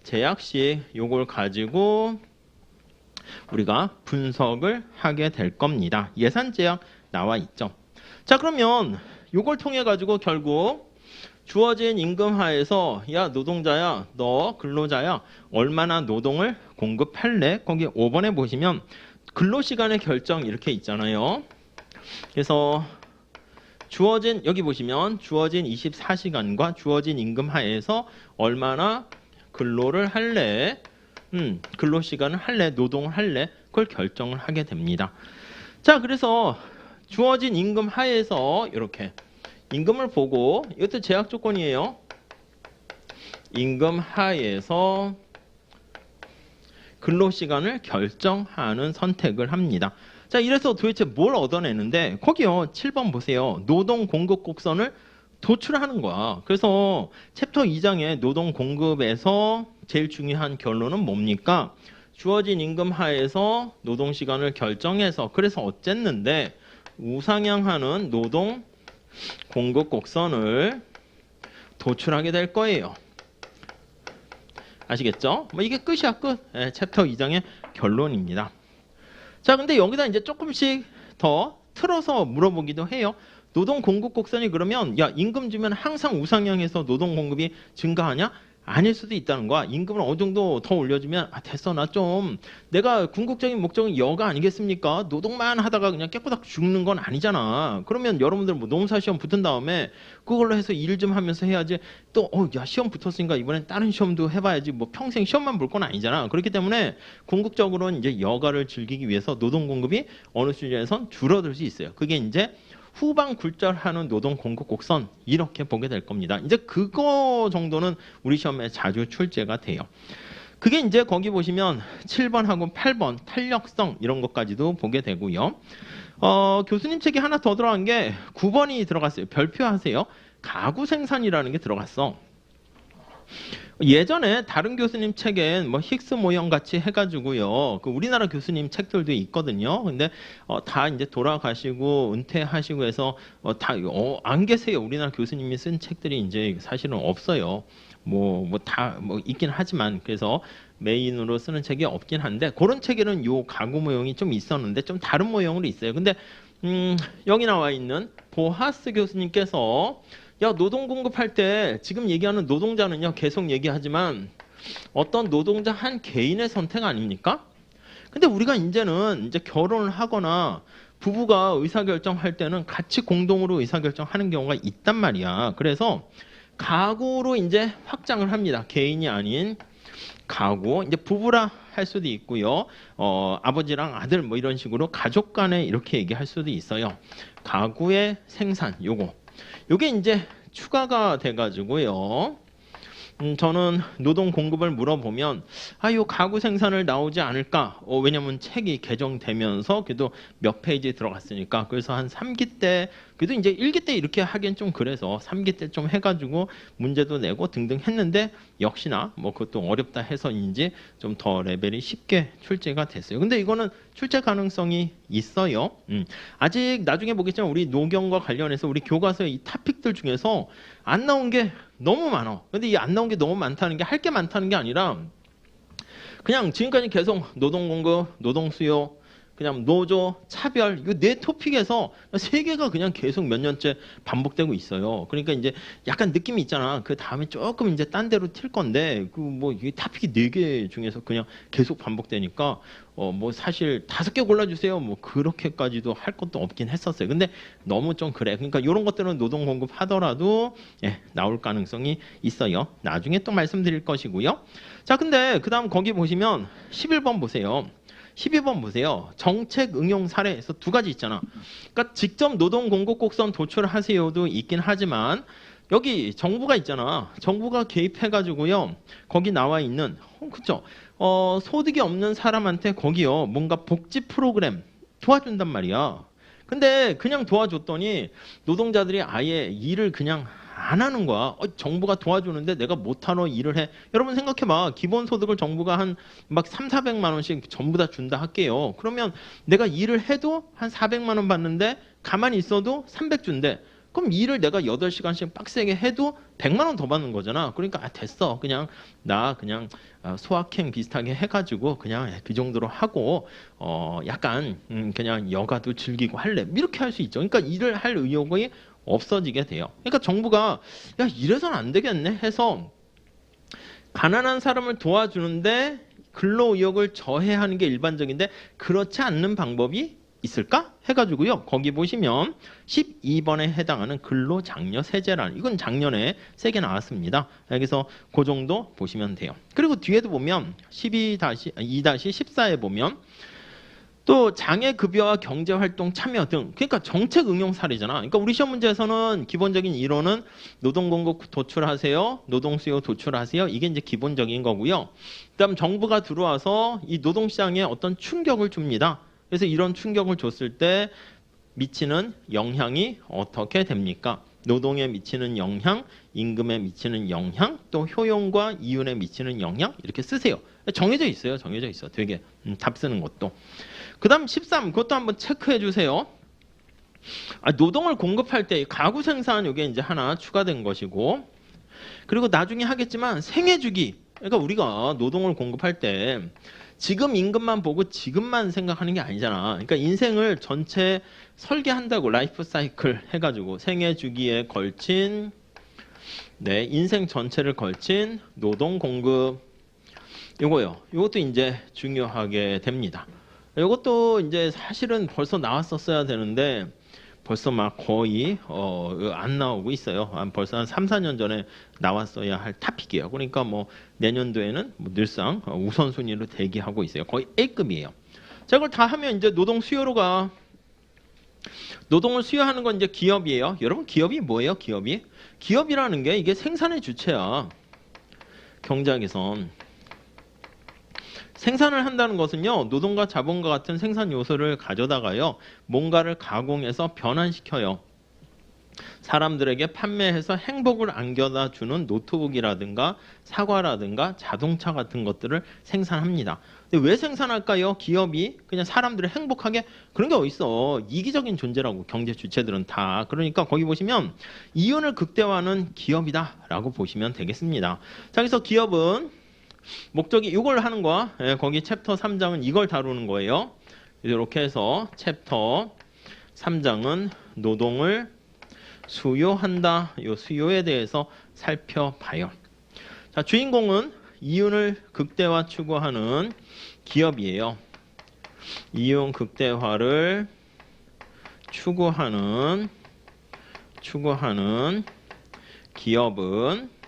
제약식 요걸 가지고 우리가 분석을 하게 될 겁니다. 예산 제약 나와 있죠. 자, 그러면 요걸 통해 가지고 결국 주어진 임금 하에서 야 노동자야 너 근로자야 얼마나 노동을 공급할래? 거기 5번에 보시면 근로시간의 결정 이렇게 있잖아요. 그래서 주어진 여기 보시면 주어진 24시간과 주어진 임금 하에서 얼마나 근로를 할래? 근로시간을 할래? 노동을 할래? 그걸 결정을 하게 됩니다. 자, 그래서 주어진 임금 하에서 이렇게 임금을 보고 이것도 제약 조건이에요. 임금 하에서 근로시간을 결정하는 선택을 합니다. 자, 이래서 도대체 뭘 얻어내는데 거기요 7번 보세요. 노동 공급 곡선을 도출하는 거야. 그래서 챕터 2장의 노동 공급에서 제일 중요한 결론은 뭡니까? 주어진 임금 하에서 노동시간을 결정해서 그래서 어쨌는데 우상향하는 노동 공급 곡선을 도출하게 될 거예요. 아시겠죠? 뭐 이게 끝이야 끝. 챕터 2장의 결론입니다. 자, 근데 여기다 이제 조금씩 더 틀어서 물어보기도 해요. 노동 공급 곡선이 그러면 야 임금 주면 항상 우상향해서 노동 공급이 증가하냐? 아닐 수도 있다는 거야. 임금을 어느 정도 더 올려주면 아 됐어 나 좀 내가 궁극적인 목적은 여가 아니겠습니까? 노동만 하다가 그냥 깨꼬닥 죽는 건 아니잖아. 그러면 여러분들 뭐 농사 시험 붙은 다음에 그걸로 해서 일 좀 하면서 해야지 또 야 시험 붙었으니까 이번엔 다른 시험도 해봐야지 뭐 평생 시험만 볼 건 아니잖아. 그렇기 때문에 궁극적으로는 이제 여가를 즐기기 위해서 노동 공급이 어느 수준에선 줄어들 수 있어요. 그게 이제 후방 굴절하는 노동 공급 곡선 이렇게 보게 될 겁니다. 이제 그거 정도는 우리 시험에 자주 출제가 돼요. 그게 이제 거기 보시면 7번하고 8번 탄력성 이런 것까지도 보게 되고요. 교수님 책에 하나 더 들어간 게 9번이 들어갔어요. 별표하세요. 가구 생산이라는 게 들어갔어. 예전에 다른 교수님 책엔 뭐 힉스 모형 같이 해가지고요. 그 우리나라 교수님 책들도 있거든요. 근데 다 이제 돌아가시고 은퇴하시고 해서 다 안 계세요. 우리나라 교수님이 쓴 책들이 이제 사실은 없어요. 다 있긴 하지만 그래서 메인으로 쓰는 책이 없긴 한데 그런 책에는 요 가구 모형이 좀 있었는데 좀 다른 모형으로 있어요. 근데 여기 나와 있는 보하스 교수님께서 야 노동 공급할 때 지금 얘기하는 노동자는요 계속 얘기하지만 어떤 노동자 한 개인의 선택 아닙니까? 근데 우리가 이제는 이제 결혼을 하거나 부부가 의사결정할 때는 같이 공동으로 의사결정하는 경우가 있단 말이야. 그래서 가구로 이제 확장을 합니다. 개인이 아닌 가구. 이제 부부라 할 수도 있고요. 아버지랑 아들 뭐 이런 식으로 가족 간에 이렇게 얘기할 수도 있어요. 가구의 생산 요게 이제 추가가 돼가지고요. 저는 노동 공급을 물어보면 요 가구 생산을 나오지 않을까? 왜냐면 책이 개정되면서 그래도 몇 페이지 들어갔으니까 그래서 한 3기 때 그래도 이제 1기 때 이렇게 하기엔 좀 그래서 3기 때 좀 해가지고 문제도 내고 등등 했는데 역시나 뭐 그것도 어렵다 해서인지 좀 더 레벨이 쉽게 출제가 됐어요. 근데 이거는 출제 가능성이 있어요. 아직 나중에 보겠지만 우리 노경과 관련해서 우리 교과서의 이 토픽들 중에서 안 나온 게 너무 많아. 근데 이 안 나온 게 너무 많다는 게 할 게 많다는 게 아니라 그냥 지금까지 계속 노동 공급, 노동 수요, 그냥 노조, 차별 이거 네 토픽에서 세 개가 그냥 계속 몇 년째 반복되고 있어요. 그러니까 이제 약간 느낌이 있잖아. 그 다음에 조금 이제 딴 데로 튈 건데 그 뭐 이 토픽이 네 개 중에서 그냥 계속 반복되니까 뭐 사실 5개 골라주세요. 뭐 그렇게까지도 할 것도 없긴 했었어요. 근데 너무 좀 그래. 그러니까 이런 것들은 노동 공급 하더라도 나올 가능성이 있어요. 나중에 또 말씀드릴 것이고요. 자, 근데 그 다음 거기 보시면 11번 보세요. 12번 보세요. 정책 응용 사례에서 두 가지 있잖아. 그러니까 직접 노동 공급 곡선 도출하세요도 있긴 하지만 여기 정부가 있잖아. 정부가 개입해가지고요. 거기 나와 있는 그죠? 소득이 없는 사람한테 거기요. 뭔가 복지 프로그램 도와준단 말이야. 근데 그냥 도와줬더니 노동자들이 아예 일을 그냥 안 하는 거야. 정부가 도와주는데 내가 못하러 일을 해. 여러분 생각해봐. 기본소득을 정부가 한 막 3, 400만 원씩 전부 다 준다 할게요. 그러면 내가 일을 해도 한 400만 원 받는데 가만히 있어도 300 준대. 그럼 일을 내가 8시간씩 빡세게 해도 100만 원 더 받는 거잖아. 그러니까 됐어. 그냥 나 그냥 소확행 비슷하게 해가지고 그냥 그 정도로 하고 약간 그냥 여가도 즐기고 할래. 이렇게 할 수 있죠. 그러니까 일을 할 의욕이 없어지게 돼요. 그러니까 정부가 야 이래서는 안 되겠네 해서 가난한 사람을 도와주는데 근로 의욕을 저해하는 게 일반적인데 그렇지 않는 방법이 있을까? 해가지고요. 거기 보시면 12번에 해당하는 근로장려 세제라는 이건 작년에 세게 나왔습니다. 여기서 그 정도 보시면 돼요. 그리고 뒤에도 보면 2-14에 보면 또 장애급여와 경제활동 참여 등 그러니까 정책 응용 사례잖아. 그러니까 우리 시험 문제에서는 기본적인 이론은 노동공급 도출하세요. 노동수요 도출하세요. 이게 이제 기본적인 거고요. 그다음 정부가 들어와서 이 노동시장에 어떤 충격을 줍니다. 그래서 이런 충격을 줬을 때 미치는 영향이 어떻게 됩니까? 노동에 미치는 영향, 임금에 미치는 영향, 또 효용과 이윤에 미치는 영향 이렇게 쓰세요. 정해져 있어요. 정해져 있어. 되게 답 쓰는 것도. 그 다음 13 그것도 한번 체크해 주세요. 노동을 공급할 때 가구 생산 이게 이제 하나 추가된 것이고 그리고 나중에 하겠지만 생애주기 그러니까 우리가 노동을 공급할 때 지금 임금만 보고 지금만 생각하는 게 아니잖아. 그러니까 인생을 전체 설계한다고 라이프 사이클 해가지고 생애 주기에 걸친 인생 전체를 걸친 노동 공급 요거요. 요것도 이제 중요하게 됩니다. 요것도 이제 사실은 벌써 나왔었어야 되는데 벌써 막 거의 안 나오고 있어요. 벌써 한 3, 4년 전에 나왔어야 할 타픽이에요. 그러니까 뭐 내년도에는 늘상 우선순위로 대기하고 있어요. 거의 A급이에요. 자, 이걸 다 하면 이제 노동 수요로 가. 노동을 수요하는 건 이제 기업이에요. 여러분 기업이 뭐예요? 기업이라는 게 이게 생산의 주체야. 경제학에선. 생산을 한다는 것은요. 노동과 자본과 같은 생산 요소를 가져다가요. 뭔가를 가공해서 변환시켜요. 사람들에게 판매해서 행복을 안겨다 주는 노트북이라든가 사과라든가 자동차 같은 것들을 생산합니다. 근데 왜 생산할까요? 기업이 그냥 사람들을 행복하게 그런 게 어딨어. 이기적인 존재라고 경제 주체들은 다. 그러니까 거기 보시면 이윤을 극대화하는 기업이다라고 보시면 되겠습니다. 자, 그래서 기업은 목적이 이걸 하는 거야. 거기 챕터 3장은 이걸 다루는 거예요. 이렇게 해서 챕터 3장은 노동을 수요한다. 이 수요에 대해서 살펴봐요. 자, 주인공은 이윤을 극대화 추구하는 기업이에요. 이윤 극대화를 추구하는 기업은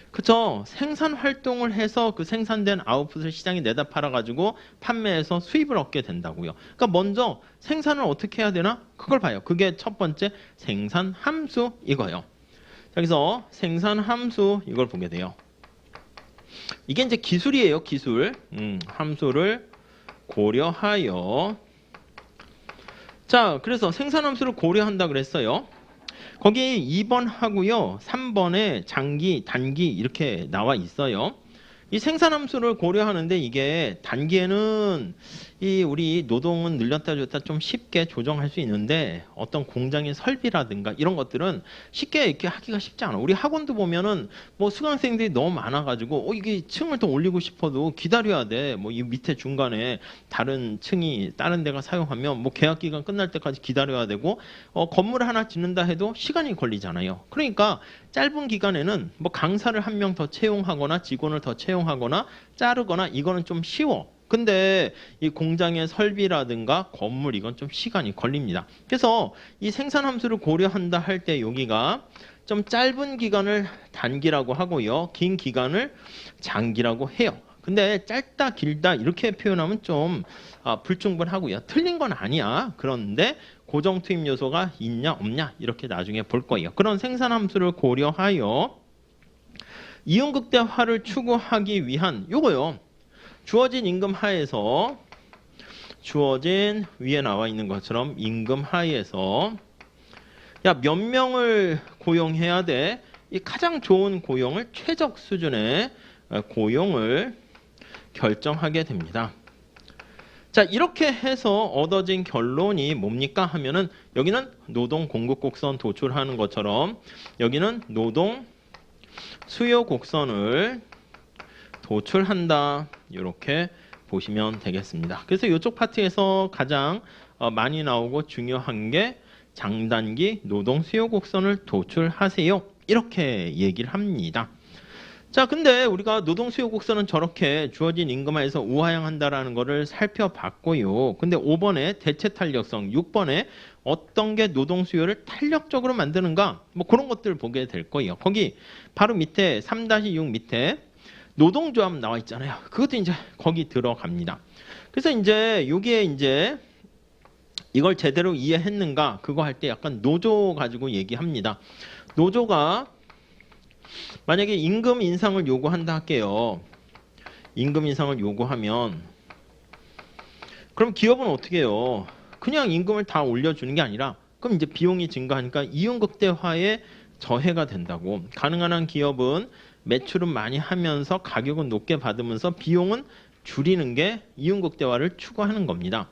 그쵸. 생산 활동을 해서 그 생산된 아웃풋을 시장에 내다 팔아가지고 판매해서 수입을 얻게 된다고요. 그러니까 먼저 생산을 어떻게 해야 되나? 그걸 봐요. 그게 첫 번째 생산 함수 이거예요. 여기서 생산 함수 이걸 보게 돼요. 이게 이제 기술이에요. 기술. 함수를 고려하여. 자, 그래서 생산 함수를 고려한다 그랬어요. 거기 2번 하고요. 3번에 장기, 단기 이렇게 나와 있어요. 이 생산함수를 고려하는데 이게 단기에는 이 우리 노동은 늘렸다 줬다 좀 쉽게 조정할 수 있는데 어떤 공장의 설비라든가 이런 것들은 쉽게 이렇게 하기가 쉽지 않아. 우리 학원도 보면은 뭐 수강생들이 너무 많아가지고 이게 층을 더 올리고 싶어도 기다려야 돼. 뭐 이 밑에 중간에 다른 층이 다른 데가 사용하면 뭐 계약 기간 끝날 때까지 기다려야 되고 건물 하나 짓는다 해도 시간이 걸리잖아요. 그러니까 짧은 기간에는 뭐 강사를 한 명 더 채용하거나 직원을 더 채용하거나 자르거나 이거는 좀 쉬워. 근데 이 공장의 설비라든가 건물 이건 좀 시간이 걸립니다. 그래서 이 생산 함수를 고려한다 할 때 여기가 좀 짧은 기간을 단기라고 하고요. 긴 기간을 장기라고 해요. 근데 짧다 길다 이렇게 표현하면 좀 불충분하고요. 틀린 건 아니야. 그런데 고정 투입 요소가 있냐 없냐 이렇게 나중에 볼 거예요. 그런 생산 함수를 고려하여 이윤극대화를 추구하기 위한 요거요. 주어진 임금 하에서 주어진 위에 나와 있는 것처럼 임금 하에서 야, 몇 명을 고용해야 돼? 이 가장 좋은 고용을 최적 수준의 고용을 결정하게 됩니다. 자, 이렇게 해서 얻어진 결론이 뭡니까 하면은 여기는 노동 공급 곡선 도출하는 것처럼 여기는 노동 수요 곡선을 도출한다. 이렇게 보시면 되겠습니다. 그래서 이쪽 파트에서 가장 많이 나오고 중요한 게 장단기 노동 수요 곡선을 도출하세요. 이렇게 얘기를 합니다. 자, 근데 우리가 노동 수요 곡선은 저렇게 주어진 임금하에서 우하향한다라는 거를 살펴봤고요. 근데 5번에 대체 탄력성, 6번에 어떤 게 노동 수요를 탄력적으로 만드는가? 뭐 그런 것들 보게 될 거예요. 거기 바로 밑에 3-6 밑에 노동조합 나와 있잖아요. 그것도 이제 거기 들어갑니다. 그래서 이제 여기에 이제 이걸 제대로 이해했는가? 그거 할 때 약간 노조 가지고 얘기합니다. 노조가 만약에 임금 인상을 요구한다 할게요. 임금 인상을 요구하면 그럼 기업은 어떻게 해요? 그냥 임금을 다 올려주는 게 아니라 그럼 이제 비용이 증가하니까 이윤극대화에 저해가 된다고. 가능한 한 기업은 매출은 많이 하면서 가격은 높게 받으면서 비용은 줄이는 게 이윤극대화를 추구하는 겁니다.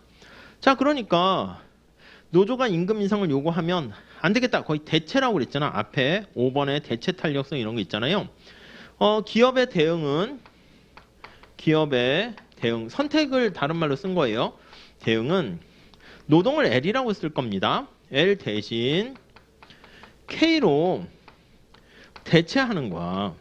자, 그러니까 노조가 임금 인상을 요구하면 안 되겠다. 거의 대체라고 그랬잖아. 앞에 5번에 대체 탄력성 이런 거 있잖아요. 기업의 대응 선택을 다른 말로 쓴 거예요. 대응은 노동을 L이라고 쓸 겁니다. L 대신 K로 대체하는 거야.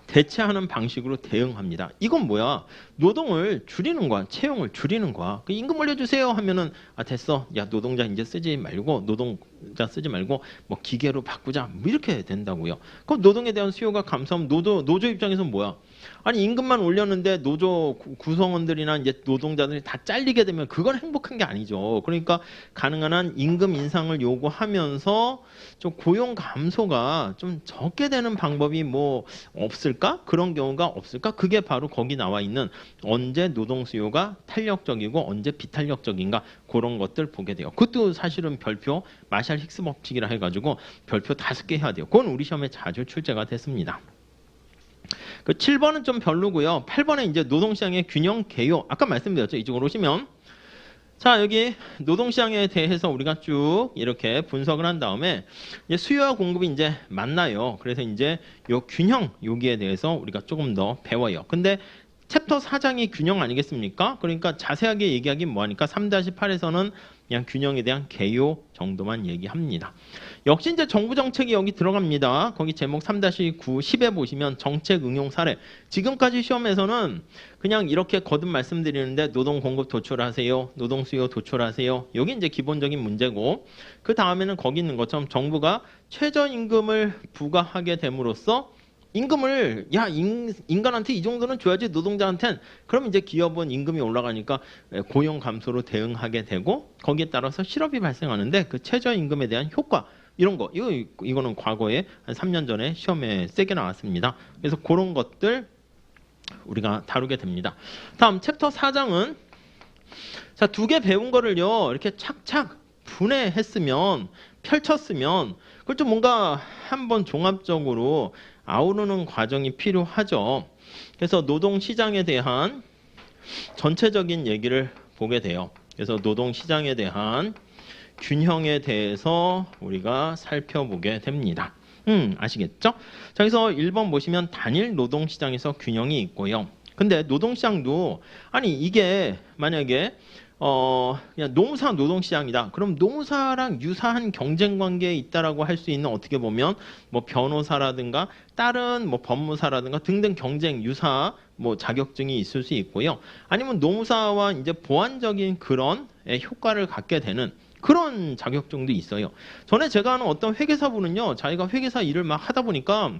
대체하는 방식으로 대응합니다. 이건 뭐야? 노동을 줄이는 거야. 채용을 줄이는 거야. 그 임금 올려주세요 하면은 됐어. 야, 노동자 이제 쓰지 말고 노동자 쓰지 말고 뭐 기계로 바꾸자. 뭐 이렇게 된다고요. 그럼 노동에 대한 수요가 감소하면 노조 입장에서는 뭐야? 아니 임금만 올렸는데 노조 구성원들이나 이제 노동자들이 다 잘리게 되면 그건 행복한 게 아니죠. 그러니까 가능한 한 임금 인상을 요구하면서 좀 고용 감소가 좀 적게 되는 방법이 뭐 없을까? 그런 경우가 없을까? 그게 바로 거기 나와 있는 언제 노동 수요가 탄력적이고 언제 비탄력적인가 그런 것들 보게 돼요. 그것도 사실은 별표 마샬 힉스 법칙이라 해가지고 별표 5개 해야 돼요. 그건 우리 시험에 자주 출제가 됐습니다. 그 7번은 좀 별로고요. 8번에 이제 노동시장의 균형 개요. 아까 말씀드렸죠. 이쪽으로 오시면 자, 여기 노동시장에 대해서 우리가 쭉 이렇게 분석을 한 다음에 이제 수요와 공급이 이제 만나요. 그래서 이제 요 균형 여기에 대해서 우리가 조금 더 배워요. 근데 챕터 4장이 균형 아니겠습니까? 그러니까 자세하게 얘기하긴 뭐하니까 3-8에서는 그냥 균형에 대한 개요 정도만 얘기합니다. 역시 이제 정부 정책이 여기 들어갑니다. 거기 제목 3-9, 10에 보시면 정책 응용 사례. 지금까지 시험에서는 그냥 이렇게 거듭 말씀드리는데 노동 공급 도출하세요. 노동 수요 도출하세요. 여기 이제 기본적인 문제고 그 다음에는 거기 있는 것처럼 정부가 최저임금을 부과하게 됨으로써 임금을 인간한테 이 정도는 줘야지 노동자한테는 그럼 이제 기업은 임금이 올라가니까 고용 감소로 대응하게 되고 거기에 따라서 실업이 발생하는데 그 최저임금에 대한 효과 이런 거 이거는 과거에 한 3년 전에 시험에 세게 나왔습니다. 그래서 그런 것들 우리가 다루게 됩니다. 다음 챕터 4장은 자, 2개 배운 거를요 이렇게 착착 분해했으면 펼쳤으면 그걸 좀 뭔가 한번 종합적으로 아우르는 과정이 필요하죠. 그래서 노동시장에 대한 전체적인 얘기를 보게 돼요. 그래서 노동시장에 대한 균형에 대해서 우리가 살펴보게 됩니다. 아시겠죠? 자, 그래서 1번 보시면 단일 노동시장에서 균형이 있고요. 근데 노동시장도 아니 이게 만약에 그냥 노무사 노동시장이다. 그럼 노무사랑 유사한 경쟁 관계에 있다라고 할 수 있는 어떻게 보면 뭐 변호사라든가 다른 뭐 법무사라든가 등등 경쟁 유사 뭐 자격증이 있을 수 있고요. 아니면 노무사와 이제 보완적인 그런 효과를 갖게 되는 그런 자격증도 있어요. 전에 제가 아는 어떤 회계사분은요, 자기가 회계사 일을 막 하다 보니까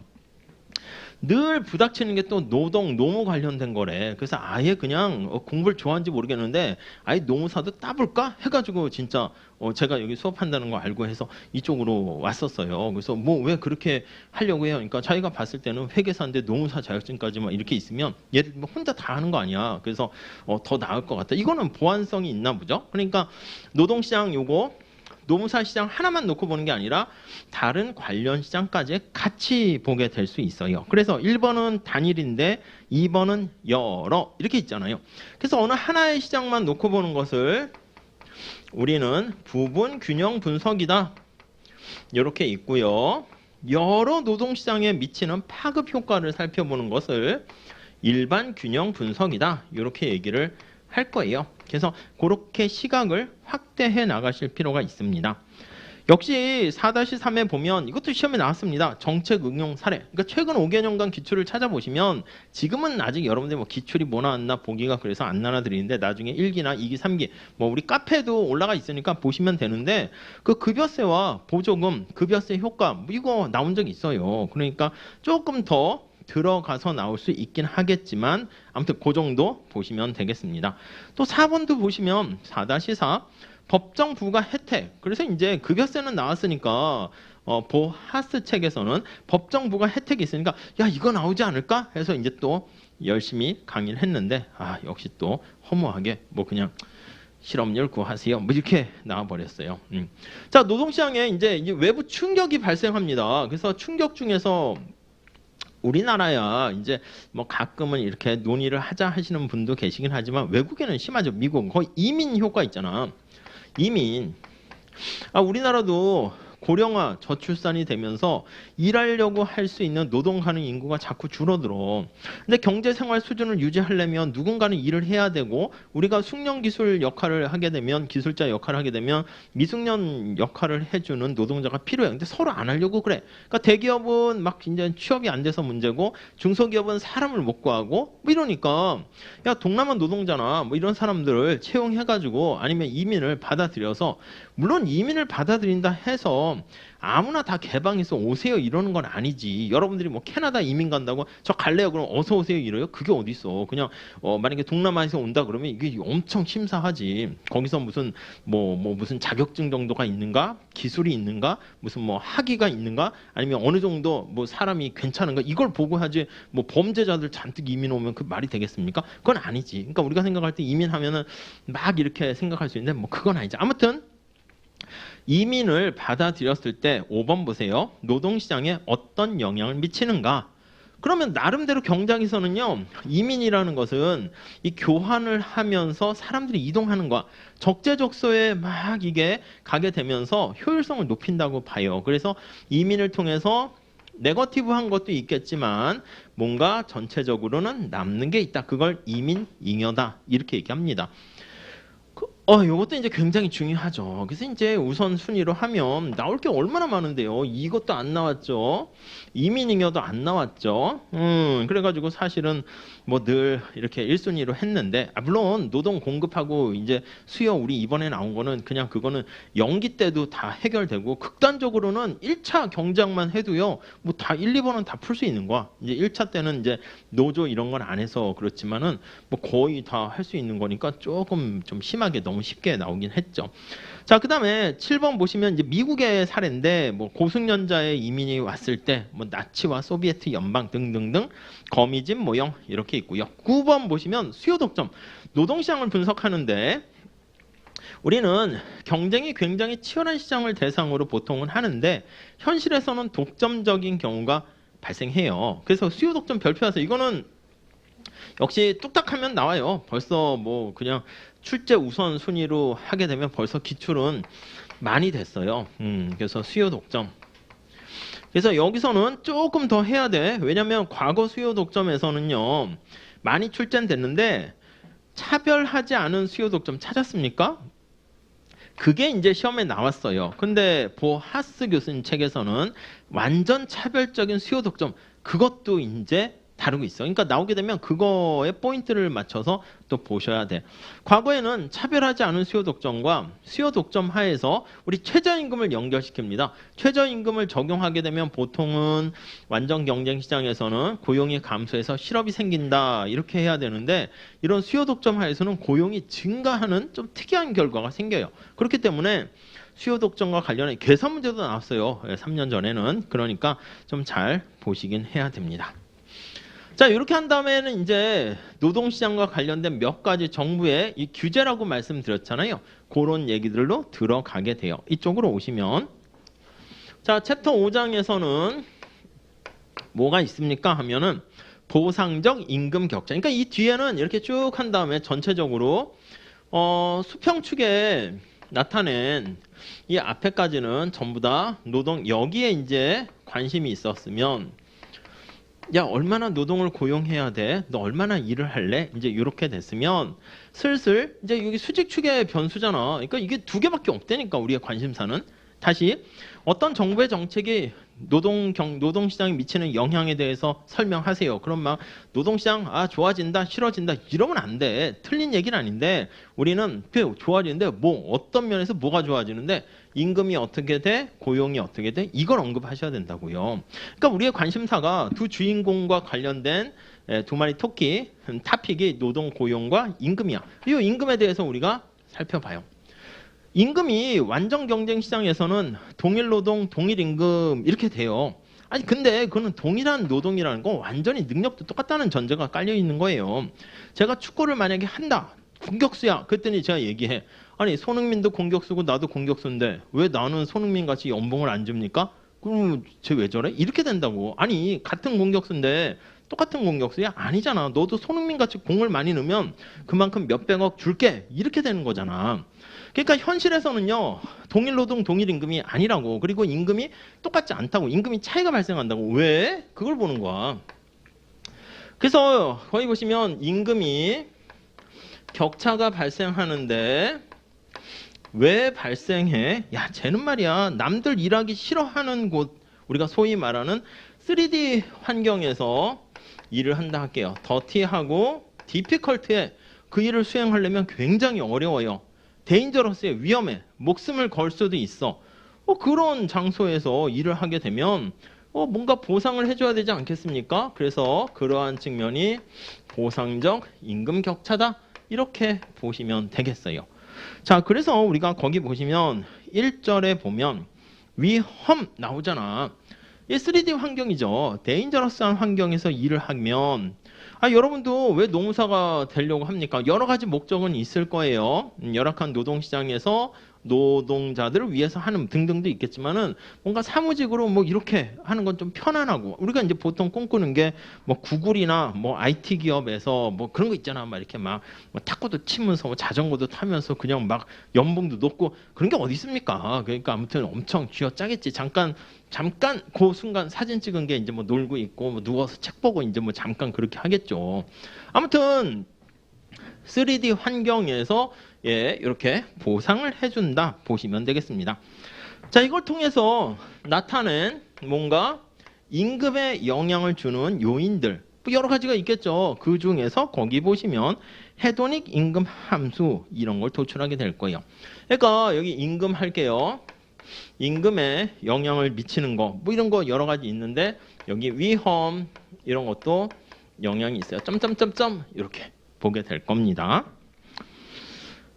늘 부닥치는 게 또 노동, 노무 관련된 거래. 그래서 아예 그냥 공부를 좋아하는지 모르겠는데 아예 노무사도 따볼까 해가지고 진짜 제가 여기 수업한다는 거 알고 해서 이쪽으로 왔었어요. 그래서 뭐 왜 그렇게 하려고 해요? 그러니까 자기가 봤을 때는 회계사인데 노무사 자격증까지 막 이렇게 있으면 얘들 뭐 혼자 다 하는 거 아니야. 그래서 더 나을 것 같다. 이거는 보완성이 있나 보죠. 그러니까 노동시장 요거 노무사 시장 하나만 놓고 보는 게 아니라 다른 관련 시장까지 같이 보게 될 수 있어요. 그래서 1번은 단일인데 2번은 여러 이렇게 있잖아요. 그래서 어느 하나의 시장만 놓고 보는 것을 우리는 부분 균형 분석이다. 이렇게 있고요. 여러 노동시장에 미치는 파급 효과를 살펴보는 것을 일반 균형 분석이다. 이렇게 얘기를 할 거예요. 그래서 그렇게 시각을 확대해 나가실 필요가 있습니다. 역시 4-3에 보면 이것도 시험에 나왔습니다. 정책 응용 사례. 그러니까 최근 5개년간 기출을 찾아보시면 지금은 아직 여러분들 뭐 기출이 뭐 나왔나 보기가 그래서 안 나눠드리는데 나중에 1기나 2기, 3기 뭐 우리 카페도 올라가 있으니까 보시면 되는데 그 급여세와 보조금, 급여세 효과 뭐 이거 나온 적 있어요. 그러니까 조금 더 들어가서 나올 수 있긴 하겠지만 아무튼 그 정도 보시면 되겠습니다. 또 4번도 보시면 4-4 법정 부과 혜택. 그래서 이제 급여세는 나왔으니까 보하스 책에서는 법정 부과 혜택이 있으니까 야 이거 나오지 않을까 해서 이제 또 열심히 강의를 했는데 역시 또 허무하게 뭐 그냥 실업률 구하세요. 뭐 이렇게 나와버렸어요. 자 노동시장에 이제 외부 충격이 발생합니다. 그래서 충격 중에서 우리나라야 이제 뭐 가끔은 이렇게 논의를 하자 하시는 분도 계시긴 하지만 외국에는 심하죠. 미국 거의 이민 효과 있잖아. 이민. 우리나라도 고령화, 저출산이 되면서 일하려고 할 수 있는 노동 가능 인구가 자꾸 줄어들어. 근데 경제 생활 수준을 유지하려면 누군가는 일을 해야 되고 우리가 숙련 기술 역할을 하게 되면 기술자 역할을 하게 되면 미숙련 역할을 해주는 노동자가 필요해. 근데 서로 안 하려고 그래. 그러니까 대기업은 막 이제 취업이 안 돼서 문제고 중소기업은 사람을 못 구하고 뭐 이러니까 야 동남아 노동자나 뭐 이런 사람들을 채용해가지고 아니면 이민을 받아들여서 물론 이민을 받아들인다 해서 아무나 다 개방해서 오세요 이러는 건 아니지. 여러분들이 뭐 캐나다 이민 간다고 저 갈래요 그럼 어서 오세요 이래요? 그게 어디 있어. 그냥 만약에 동남아에서 온다 그러면 이게 엄청 심사하지. 거기서 무슨 무슨 자격증 정도가 있는가, 기술이 있는가, 무슨 뭐 학위가 있는가, 아니면 어느 정도 뭐 사람이 괜찮은가 이걸 보고 하지. 뭐 범죄자들 잔뜩 이민 오면 그 말이 되겠습니까? 그건 아니지. 그러니까 우리가 생각할 때 이민하면은 막 이렇게 생각할 수 있는데 뭐 그건 아니지. 아무튼 이민을 받아들였을 때 5번 보세요. 노동시장에 어떤 영향을 미치는가? 그러면 나름대로 경장에서는요. 이민이라는 것은 이 교환을 하면서 사람들이 이동하는 거 적재적소에 막 이게 가게 되면서 효율성을 높인다고 봐요. 그래서 이민을 통해서 네거티브한 것도 있겠지만 뭔가 전체적으로는 남는 게 있다. 그걸 이민 잉여다. 이렇게 얘기합니다. 이것도 이제 굉장히 중요하죠. 그래서 이제 우선 순위로 하면 나올 게 얼마나 많은데요. 이것도 안 나왔죠. 이민잉여도 안 나왔죠. 그래가지고 사실은 뭐 늘 이렇게 1순위로 했는데, 물론 노동 공급하고 이제 수요 우리 이번에 나온 거는 그냥 그거는 연기 때도 다 해결되고, 극단적으로는 1차 경장만 해도요, 뭐 다 1, 2번은 다 풀 수 있는 거야. 이제 1차 때는 이제 노조 이런 건 안 해서 그렇지만은 뭐 거의 다 할 수 있는 거니까 조금 좀 심하게 너무 쉽게 나오긴 했죠. 자, 그다음에 7번 보시면 이제 미국의 사례인데 뭐 고숙련자의 이민이 왔을 때 뭐 나치와 소비에트 연방 등등등 거미집 모형 이렇게 있고요. 9번 보시면 수요 독점 노동시장을 분석하는데 우리는 경쟁이 굉장히 치열한 시장을 대상으로 보통은 하는데 현실에서는 독점적인 경우가 발생해요. 그래서 수요 독점 별표라서 이거는 역시 뚝딱하면 나와요. 벌써 뭐 그냥 출제 우선 순위로 하게 되면 벌써 기출은 많이 됐어요. 그래서 수요 독점. 그래서 여기서는 조금 더 해야 돼. 왜냐하면 과거 수요 독점에서는요 많이 출제됐는데 차별하지 않은 수요 독점 찾았습니까? 그게 이제 시험에 나왔어요. 근데 보하스 교수님 책에서는 완전 차별적인 수요 독점 그것도 이제 다르고 있어. 그러니까 나오게 되면 그거에 포인트를 맞춰서 또 보셔야 돼. 과거에는 차별하지 않은 수요 독점과 수요 독점 하에서 우리 최저임금을 연결시킵니다. 최저임금을 적용하게 되면 보통은 완전 경쟁 시장에서는 고용이 감소해서 실업이 생긴다 이렇게 해야 되는데 이런 수요 독점 하에서는 고용이 증가하는 좀 특이한 결과가 생겨요. 그렇기 때문에 수요 독점과 관련해 계산 문제도 나왔어요. 3년 전에는. 그러니까 좀 잘 보시긴 해야 됩니다. 자, 이렇게 한 다음에는 이제 노동시장과 관련된 몇 가지 정부의 이 규제라고 말씀드렸잖아요. 그런 얘기들로 들어가게 돼요. 이쪽으로 오시면 자, 챕터 5장에서는 뭐가 있습니까? 하면은 보상적 임금 격차. 그러니까 이 뒤에는 이렇게 쭉 한 다음에 전체적으로 수평축에 나타낸 이 앞에까지는 전부 다 노동 여기에 이제 관심이 있었으면 야, 얼마나 노동을 고용해야 돼? 너 얼마나 일을 할래? 이제 이렇게 됐으면 슬슬 이제 여기 수직축의 변수잖아. 그러니까 이게 두 개밖에 없다니까 우리의 관심사는. 다시 어떤 정부의 정책이 노동시장에 미치는 영향에 대해서 설명하세요. 그럼 막 노동시장 좋아진다, 싫어진다 이러면 안 돼. 틀린 얘기는 아닌데 우리는 좋아지는데 뭐 어떤 면에서 뭐가 좋아지는데 임금이 어떻게 돼? 고용이 어떻게 돼? 이걸 언급하셔야 된다고요. 그러니까 우리의 관심사가 두 주인공과 관련된 두 마리 토끼 타픽이 노동 고용과 임금이야. 이 임금에 대해서 우리가 살펴봐요. 임금이 완전 경쟁 시장에서는 동일 노동, 동일 임금 이렇게 돼요. 아니 근데 그거는 동일한 노동이라는 건 완전히 능력도 똑같다는 전제가 깔려 있는 거예요. 제가 축구를 만약에 한다. 공격수야. 그랬더니 제가 얘기해. 아니 손흥민도 공격수고 나도 공격수인데 왜 나는 손흥민 같이 연봉을 안 줍니까? 그럼 쟤 왜 저래? 이렇게 된다고. 아니 같은 공격수인데 똑같은 공격수야? 아니잖아. 너도 손흥민 같이 공을 많이 넣으면 그만큼 몇백억 줄게. 이렇게 되는 거잖아. 그러니까 현실에서는요. 동일 노동 동일 임금이 아니라고. 그리고 임금이 똑같지 않다고. 임금이 차이가 발생한다고. 왜? 그걸 보는 거야. 그래서 거기 보시면 임금이 격차가 발생하는데 왜 발생해? 야, 쟤는 말이야. 남들 일하기 싫어하는 곳, 우리가 소위 말하는 3D 환경에서 일을 한다 할게요. 더티하고 디피컬트해. 그 일을 수행하려면 굉장히 어려워요. 데인저러스해. 위험해. 목숨을 걸 수도 있어. 그런 장소에서 일을 하게 되면 뭔가 보상을 해줘야 되지 않겠습니까? 그래서 그러한 측면이 보상적 임금 격차다. 이렇게 보시면 되겠어요. 자, 그래서 우리가 거기 보시면 1절에 보면 위험 나오잖아. 이 3D 환경이죠. 데인저러스한 환경에서 일을 하면 여러분도 왜 노무사가 되려고 합니까? 여러 가지 목적은 있을 거예요. 열악한 노동시장에서 노동자들을 위해서 하는 등등도 있겠지만은 뭔가 사무직으로 뭐 이렇게 하는 건 좀 편안하고 우리가 이제 보통 꿈꾸는 게 뭐 구글이나 뭐 IT 기업에서 뭐 그런 거 있잖아. 막 이렇게 막 뭐 탁구도 치면서 뭐 자전거도 타면서 그냥 막 연봉도 높고 그런 게 어디 있습니까? 그러니까 아무튼 엄청 쥐어짜겠지. 잠깐 그 순간 사진 찍은 게 이제 뭐 놀고 있고 뭐 누워서 책 보고 이제 뭐 잠깐 그렇게 하겠죠. 아무튼 3D 환경에서 이렇게 보상을 해준다 보시면 되겠습니다. 자, 이걸 통해서 나타낸 뭔가 임금에 영향을 주는 요인들 여러 가지가 있겠죠. 그 중에서 거기 보시면 헤도닉 임금 함수 이런 걸 도출하게 될 거예요. 그러니까 여기 임금 할게요. 임금에 영향을 미치는 거 뭐 이런 거 여러 가지 있는데 여기 위험 이런 것도 영향이 있어요. 점점점점 이렇게 보게 될 겁니다.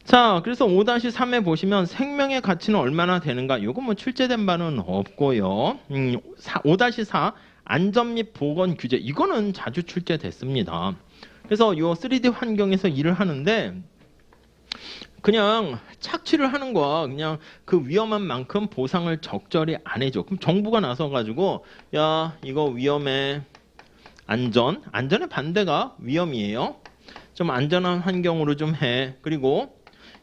자, 그래서 5-3에 보시면 생명의 가치는 얼마나 되는가? 이거 뭐 출제된 바는 없고요. 5-4 안전 및 보건 규제 이거는 자주 출제됐습니다. 그래서 이 3D 환경에서 일을 하는데 그냥 착취를 하는 거야. 그냥 그 위험한 만큼 보상을 적절히 안 해줘. 그럼 정부가 나서 가지고 야 이거 위험해. 안전의 반대가 위험이에요. 좀 안전한 환경으로 좀 해. 그리고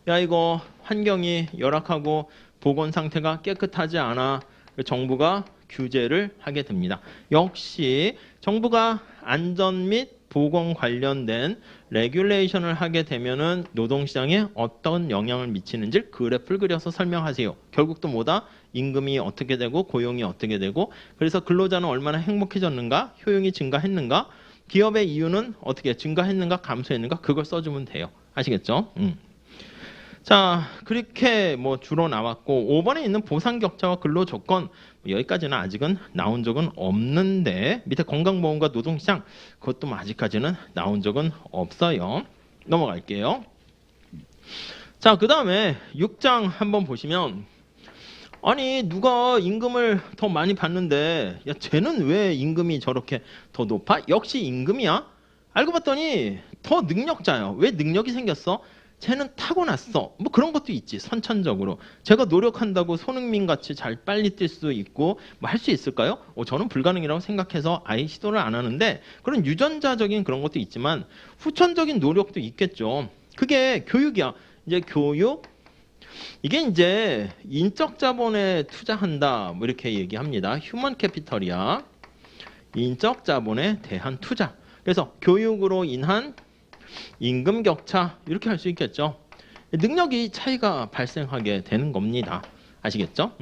야 이거 환경이 열악하고 보건 상태가 깨끗하지 않아. 정부가 규제를 하게 됩니다. 역시 정부가 안전 및 보건 관련된 레귤레이션을 하게 되면은 노동시장에 어떤 영향을 미치는지 그래프를 그려서 설명하세요. 결국 또 뭐다? 임금이 어떻게 되고 고용이 어떻게 되고 그래서 근로자는 얼마나 행복해졌는가? 효용이 증가했는가? 기업의 이윤은 어떻게 증가했는가 감소했는가 그걸 써주면 돼요. 아시겠죠? 자, 그렇게 뭐 주로 나왔고 5번에 있는 보상 격차와 근로 조건 여기까지는 아직은 나온 적은 없는데 밑에 건강보험과 노동시장 그것도 뭐 아직까지는 나온 적은 없어요. 넘어갈게요. 자, 그 다음에 6장 한번 보시면 아니 누가 임금을 더 많이 받는데 야 쟤는 왜 임금이 저렇게 더 높아? 역시 임금이야? 알고 봤더니 더 능력자야. 왜 능력이 생겼어? 쟤는 타고났어. 뭐 그런 것도 있지 선천적으로. 제가 노력한다고 손흥민 같이 잘 빨리 뛸 수 있고 뭐 할 수 있을까요? 저는 불가능이라고 생각해서 아예 시도를 안 하는데 그런 유전자적인 그런 것도 있지만 후천적인 노력도 있겠죠. 그게 교육이야. 이제 교육 이게 이제 인적 자본에 투자한다 뭐 이렇게 얘기합니다. 휴먼 캐피털이야. 인적 자본에 대한 투자. 그래서 교육으로 인한 임금 격차 이렇게 할 수 있겠죠. 능력이 차이가 발생하게 되는 겁니다. 아시겠죠?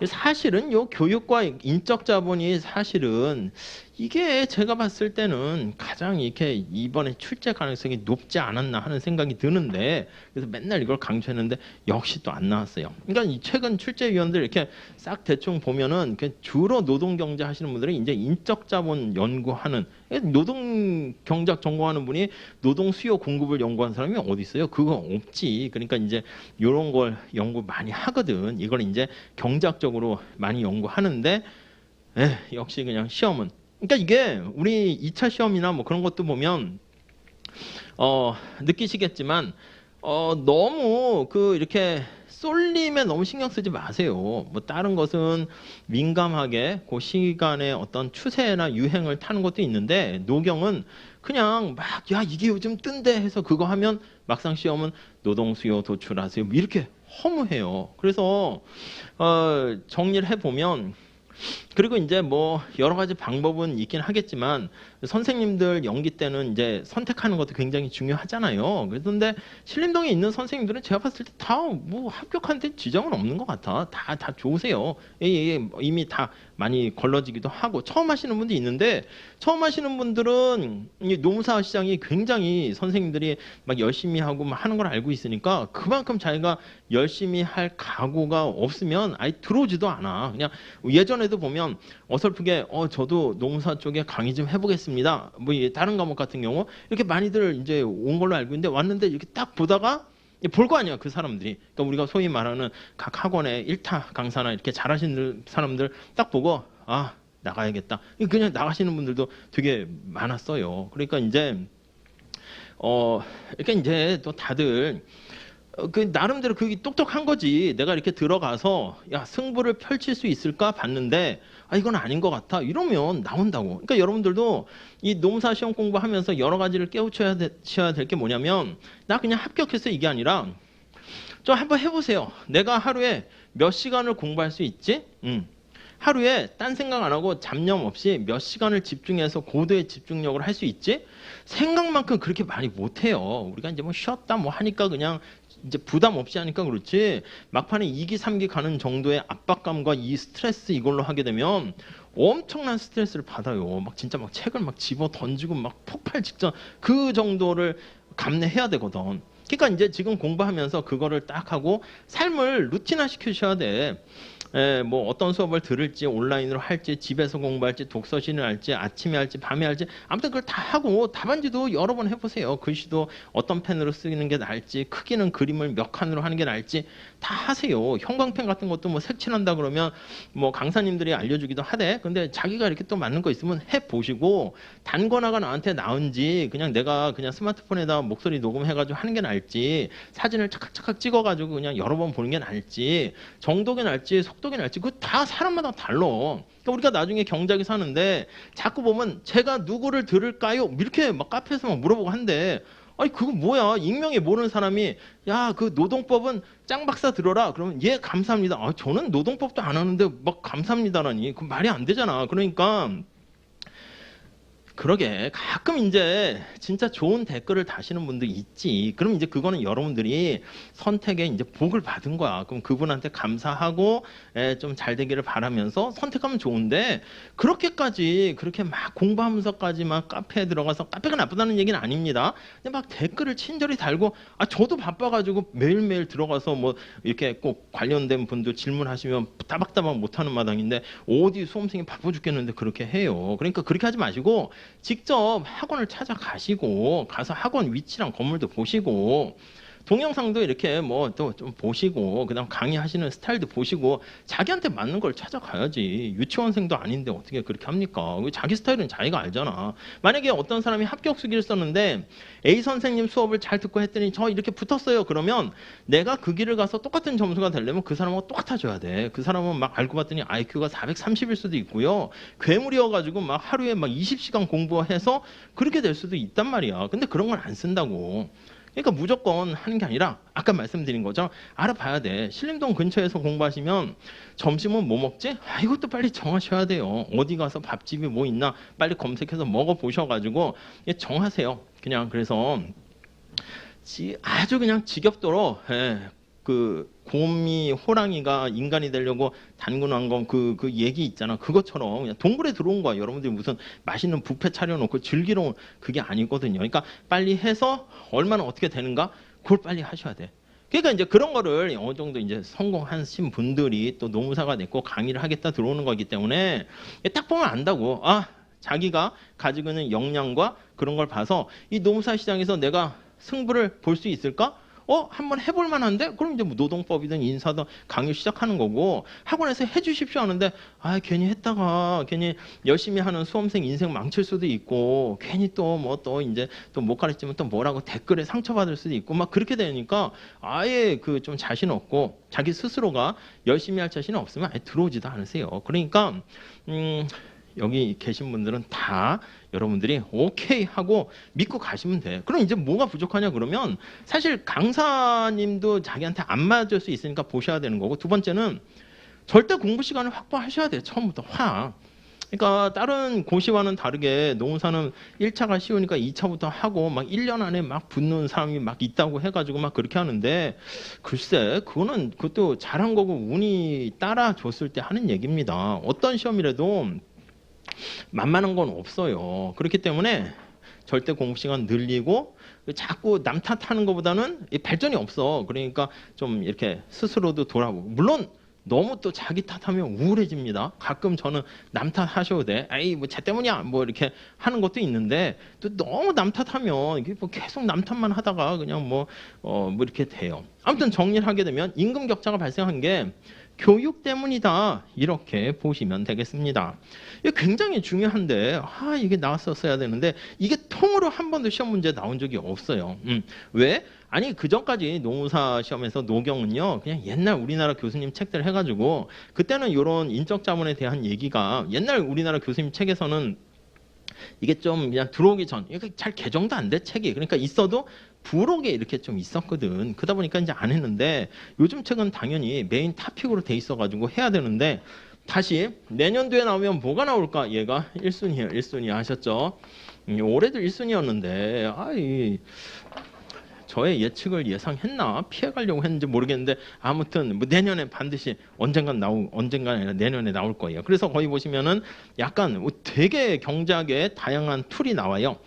사실은 요 교육과 인적 자본이 사실은 이게 제가 봤을 때는 가장 이렇게 이번에 출제 가능성이 높지 않았나 하는 생각이 드는데 그래서 맨날 이걸 강조했는데 역시 또 안 나왔어요. 그러니까 이 최근 출제위원들 이렇게 싹 대충 보면은 주로 노동 경제 하시는 분들이 이제 인적 자본 연구하는 노동 경제학 전공하는 분이 노동 수요 공급을 연구하는 사람이 어디 있어요? 그거 없지. 그러니까 이제 이런 걸 연구 많이 하거든. 이걸 이제 경제학적으로 많이 연구하는데 역시 그냥 시험은 그러니까 이게 우리 2차 시험이나 뭐 그런 것도 보면 느끼시겠지만 너무 이렇게 쏠림에 너무 신경 쓰지 마세요. 뭐 다른 것은 민감하게 그 시간에 어떤 추세나 유행을 타는 것도 있는데 노경은 그냥 막 야 이게 요즘 뜬대 해서 그거 하면 막상 시험은 노동 수요 도출하세요. 뭐 이렇게 허무해요. 그래서 정리를 해보면 그리고 이제 뭐 여러 가지 방법은 있긴 하겠지만 선생님들 연기 때는 이제 선택하는 것도 굉장히 중요하잖아요. 그런데 신림동에 있는 선생님들은 제가 봤을 때 다 뭐 합격하는데 지장은 없는 것 같아. 다 좋으세요. 이미 다 많이 걸러지기도 하고 처음 하시는 분도 있는데 처음 하시는 분들은 이 노무사 시장이 굉장히 선생님들이 막 열심히 하고 막 하는 걸 알고 있으니까 그만큼 자기가 열심히 할 각오가 없으면 아예 들어오지도 않아. 그냥 예전에도 보면 어설프게 저도 노무사 쪽에 강의 좀 해보겠습니다. 뭐 다른 과목 같은 경우 이렇게 많이들 이제 온 걸로 알고 있는데 왔는데 이렇게 딱 보다가 볼 거 아니야 그 사람들이. 그러니까 우리가 소위 말하는 각 학원의 1타 강사나 이렇게 잘하시는 사람들 딱 보고 나가야겠다. 그냥 나가시는 분들도 되게 많았어요. 그러니까 이제 이렇게 이제 또 다들 나름대로 그게 똑똑한 거지. 내가 이렇게 들어가서 야 승부를 펼칠 수 있을까 봤는데 이건 아닌 것 같아 이러면 나온다고. 그러니까 여러분들도 이 노무사 시험 공부하면서 여러 가지를 깨우쳐야 될 게 뭐냐면 나 그냥 합격해서 이게 아니라 좀 한번 해보세요. 내가 하루에 몇 시간을 공부할 수 있지? 하루에 딴 생각 안 하고 잡념 없이 몇 시간을 집중해서 고도의 집중력을 할 수 있지? 생각만큼 그렇게 많이 못해요. 우리가 이제 뭐 쉬었다 뭐 하니까 그냥 이제 부담 없이 하니까 그렇지 막판에 2기 3기 가는 정도의 압박감과 이 스트레스 이걸로 하게 되면 엄청난 스트레스를 받아요. 막 진짜 막 책을 막 집어 던지고 막 폭발 직전 그 정도를 감내해야 되거든. 그러니까 이제 지금 공부하면서 그거를 딱 하고 삶을 루틴화 시키셔야 돼. 뭐 어떤 수업을 들을지 온라인으로 할지 집에서 공부할지 독서실을 할지 아침에 할지 밤에 할지 아무튼 그걸 다 하고 답안지도 여러 번 해보세요. 글씨도 어떤 펜으로 쓰는 게 나을지 크기는 그림을 몇 칸으로 하는 게 나을지 다 하세요. 형광펜 같은 것도 뭐 색칠한다 그러면 뭐 강사님들이 알려주기도 하대. 근데 자기가 이렇게 또 맞는 거 있으면 해보시고 단권화가 나한테 나은지 그냥 내가 그냥 스마트폰에다 목소리 녹음해가지고 하는 게 나을지 사진을 착각착각 찍어가지고 그냥 여러 번 보는 게 나을지 정독이 나을지 속독이 날지 그거 다 사람마다 달라. 그러니까 우리가 나중에 경작이 사는데 자꾸 보면 제가 누구를 들을까요? 이렇게 막 카페에서 막 물어보고 한대. 그거 뭐야? 익명에 모르는 사람이 야 그 노동법은 짱 박사 들어라. 그러면 예 감사합니다. 저는 노동법도 안 하는데 막 감사합니다라니 그 말이 안 되잖아. 그러니까 그러게 가끔 이제 진짜 좋은 댓글을 다시는 분도 있지. 그럼 이제 그거는 여러분들이 선택에 이제 복을 받은 거야. 그럼 그분한테 감사하고 좀 잘 되기를 바라면서 선택하면 좋은데 그렇게까지 그렇게 막 공부하면서까지 막 카페에 들어가서 카페가 나쁘다는 얘기는 아닙니다. 근데 막 댓글을 친절히 달고 저도 바빠가지고 매일매일 들어가서 뭐 이렇게 꼭 관련된 분들 질문하시면 따박따박 못하는 마당인데 어디 수험생이 바빠 죽겠는데 그렇게 해요. 그러니까 그렇게 하지 마시고 직접 학원을 찾아가시고 가서 학원 위치랑 건물도 보시고 동영상도 이렇게 뭐 또 좀 보시고 그다음 강의하시는 스타일도 보시고 자기한테 맞는 걸 찾아가야지. 유치원생도 아닌데 어떻게 그렇게 합니까? 자기 스타일은 자기가 알잖아. 만약에 어떤 사람이 합격 수기를 썼는데 A 선생님 수업을 잘 듣고 했더니 저 이렇게 붙었어요. 그러면 내가 그 길을 가서 똑같은 점수가 되려면 그 사람하고 똑같아져야 돼. 그 사람은 막 알고 봤더니 IQ가 430일 수도 있고요. 괴물이어가지고 막 하루에 막 20시간 공부해서 그렇게 될 수도 있단 말이야. 근데 그런 걸 안 쓴다고. 그러니까 무조건 하는 게 아니라 아까 말씀드린 거죠. 알아봐야 돼. 신림동 근처에서 공부하시면 점심은 뭐 먹지? 이것도 빨리 정하셔야 돼요. 어디 가서 밥집이 뭐 있나 빨리 검색해서 먹어보셔가지고 정하세요. 그냥 그래서 아주 그냥 지겹도록 그 곰이 호랑이가 인간이 되려고 단군한 건 그 얘기 있잖아. 그것처럼 그냥 동굴에 들어온 거야. 여러분들이 무슨 맛있는 뷔페 차려놓고 즐기러 그게 아니거든요. 그러니까 빨리 해서 얼마나 어떻게 되는가 그걸 빨리 하셔야 돼. 그러니까 이제 그런 거를 어느 정도 이제 성공하신 분들이 또 노무사가 됐고 강의를 하겠다 들어오는 거기 때문에 딱 보면 안다고. 자기가 가지고 있는 역량과 그런 걸 봐서 이 노무사 시장에서 내가 승부를 볼 수 있을까? 한번 해볼 만한데? 그럼 이제 뭐 노동법이든 인사든 강의 시작하는 거고 학원에서 해주십시오 하는데 괜히 했다가 괜히 열심히 하는 수험생 인생 망칠 수도 있고 괜히 또 뭐 또 이제 또 못 가르치면 또 뭐라고 댓글에 상처받을 수도 있고 막 그렇게 되니까 아예 그 좀 자신 없고 자기 스스로가 열심히 할 자신이 없으면 아예 들어오지도 않으세요. 그러니까 여기 계신 분들은 다 여러분들이 오케이 하고 믿고 가시면 돼. 그럼 이제 뭐가 부족하냐 그러면 사실 강사님도 자기한테 안 맞을 수 있으니까 보셔야 되는 거고 두 번째는 절대 공부 시간을 확보하셔야 돼요. 처음부터 그러니까 다른 고시와는 다르게 노무사는 1차가 쉬우니까 2차부터 하고 막 1년 안에 막 붙는 사람이 막 있다고 해가지고 막 그렇게 하는데 글쎄 그것도 잘한 거고 운이 따라줬을 때 하는 얘기입니다. 어떤 시험이라도 만만한 건 없어요. 그렇기 때문에 절대 공부 시간 늘리고 자꾸 남 탓하는 것보다는 발전이 없어. 그러니까 좀 이렇게 스스로도 돌아보고 물론 너무 또 자기 탓하면 우울해집니다. 가끔 저는 남 탓하셔도 돼. 뭐 쟤 때문이야. 뭐 이렇게 하는 것도 있는데 또 너무 남 탓하면 이게 뭐 계속 남 탓만 하다가 그냥 뭐 이렇게 돼요. 아무튼 정리를 하게 되면 임금 격차가 발생한 게 교육 때문이다. 이렇게 보시면 되겠습니다. 이게 굉장히 중요한데 이게 나왔었어야 되는데 이게 통으로 한 번도 시험 문제 나온 적이 없어요. 왜? 아니 그전까지 노무사 시험에서 노경은요 그냥 옛날 우리나라 교수님 책들 해가지고 그때는 이런 인적 자문에 대한 얘기가 옛날 우리나라 교수님 책에서는 이게 좀 그냥 들어오기 전 이게 잘 개정도 안 돼 책이. 그러니까 있어도 부록에 이렇게 좀 있었거든. 그러다 보니까 이제 안 했는데 요즘 책은 당연히 메인 토픽으로 돼 있어가지고 해야 되는데 다시 내년도에 나오면 뭐가 나올까? 얘가 1순위예요. 1순위 아셨죠? 올해도 1순위였는데 저의 예측을 예상했나? 피해가려고 했는지 모르겠는데 아무튼 뭐 내년에 반드시 언젠간 아니라 내년에 나올 거예요. 그래서 거기 보시면은 약간 되게 경제학의 다양한 툴이 나와요.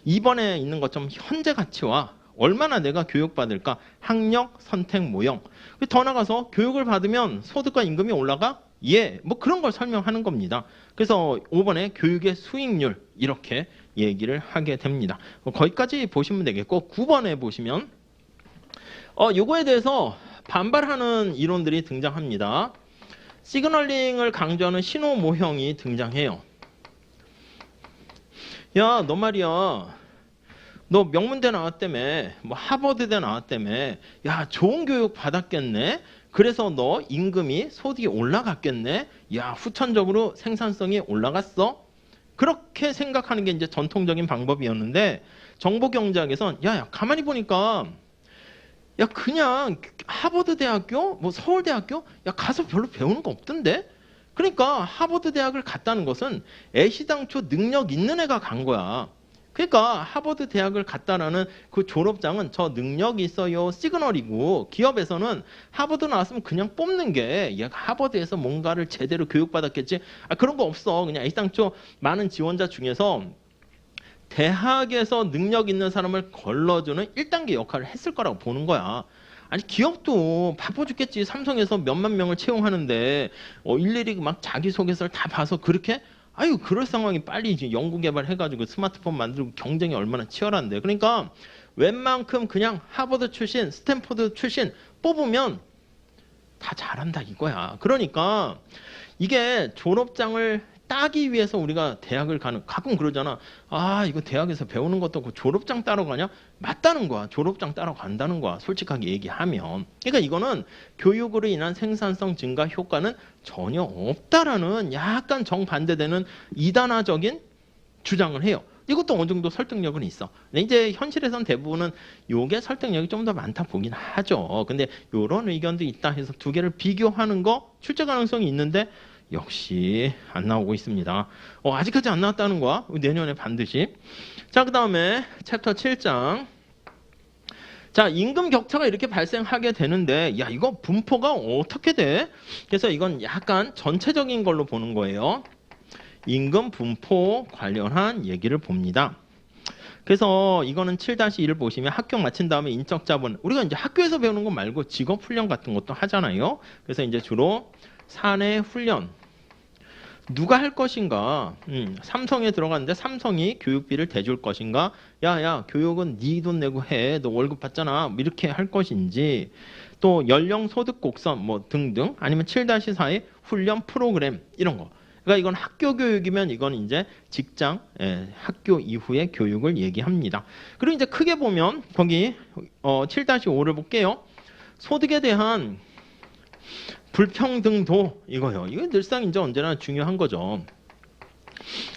이번에 있는 것처럼 현재 가치와 얼마나 내가 교육받을까? 학력, 선택, 모형. 더 나가서 교육을 받으면 소득과 임금이 올라가? 뭐 그런 걸 설명하는 겁니다. 그래서 5번에 교육의 수익률 이렇게 얘기를 하게 됩니다. 거기까지 보시면 되겠고 9번에 보시면 요거에 대해서 반발하는 이론들이 등장합니다. 시그널링을 강조하는 신호 모형이 등장해요. 야, 너 말이야. 너 명문대 나왔다며, 뭐 하버드대 나왔다며, 야, 좋은 교육 받았겠네? 그래서 너 임금이 소득이 올라갔겠네? 야, 후천적으로 생산성이 올라갔어? 그렇게 생각하는 게 이제 전통적인 방법이었는데, 정보경제학에선, 야, 가만히 보니까, 야, 그냥 하버드 대학교, 뭐 서울대학교, 야, 가서 별로 배우는 거 없던데? 그러니까 하버드 대학을 갔다는 것은 애시당초 능력 있는 애가 간 거야. 그러니까 하버드 대학을 갔다라는 그 졸업장은 저 능력 있어요 시그널이고, 기업에서는 하버드 나왔으면 그냥 뽑는 게 얘가 하버드에서 뭔가를 제대로 교육받았겠지, 그런 거 없어. 그냥 애시당초 많은 지원자 중에서 대학에서 능력 있는 사람을 걸러주는 1단계 역할을 했을 거라고 보는 거야. 아니 기업도 바빠 죽겠지. 삼성에서 몇만 명을 채용하는데 일일이 막 자기소개서를 다 봐서 그렇게, 아유 그럴 상황이 빨리 이제 연구 개발해가지고 스마트폰 만들고 경쟁이 얼마나 치열한데. 그러니까 웬만큼 그냥 하버드 출신, 스탠포드 출신 뽑으면 다 잘한다 이거야. 그러니까 이게 졸업장을 따기 위해서 우리가 대학을 가는, 가끔 그러잖아. 아 이거 대학에서 배우는 것도 없고 졸업장 따러 가냐? 맞다는 거야. 졸업장 따러 간다는 거야. 솔직하게 얘기하면. 그러니까 이거는 교육으로 인한 생산성 증가 효과는 전혀 없다라는 약간 정반대되는 이단화적인 주장을 해요. 이것도 어느 정도 설득력은 있어. 근데 이제 현실에선 대부분은 요게 설득력이 좀 더 많다 보긴 하죠. 근데 요런 의견도 있다 해서 두 개를 비교하는 거 출제 가능성이 있는데 역시 안 나오고 있습니다. 아직까지 안 나왔다는 거야. 내년에 반드시. 자, 그 다음에 챕터 7장. 자, 임금 격차가 이렇게 발생하게 되는데, 야, 이거 분포가 어떻게 돼? 그래서 이건 약간 전체적인 걸로 보는 거예요. 임금 분포 관련한 얘기를 봅니다. 그래서 이거는 7-1을 보시면 학교 마친 다음에 인적 자본, 우리가 이제 학교에서 배우는 거 말고 직업 훈련 같은 것도 하잖아요. 그래서 이제 주로 사내 훈련 누가 할 것인가? 삼성에 들어갔는데 삼성이 교육비를 대줄 것인가? 야야 교육은 네 돈 내고 해. 너 월급 받잖아. 이렇게 할 것인지, 또 연령 소득 곡선 뭐 등등, 아니면 7-4의 훈련 프로그램 이런 거. 그러니까 이건 학교 교육이면 이건 이제 직장, 학교 이후의 교육을 얘기합니다. 그리고 이제 크게 보면 거기 7-5를 볼게요. 소득에 대한 불평등도 이거요. 이거 늘상 이제 언제나 중요한 거죠.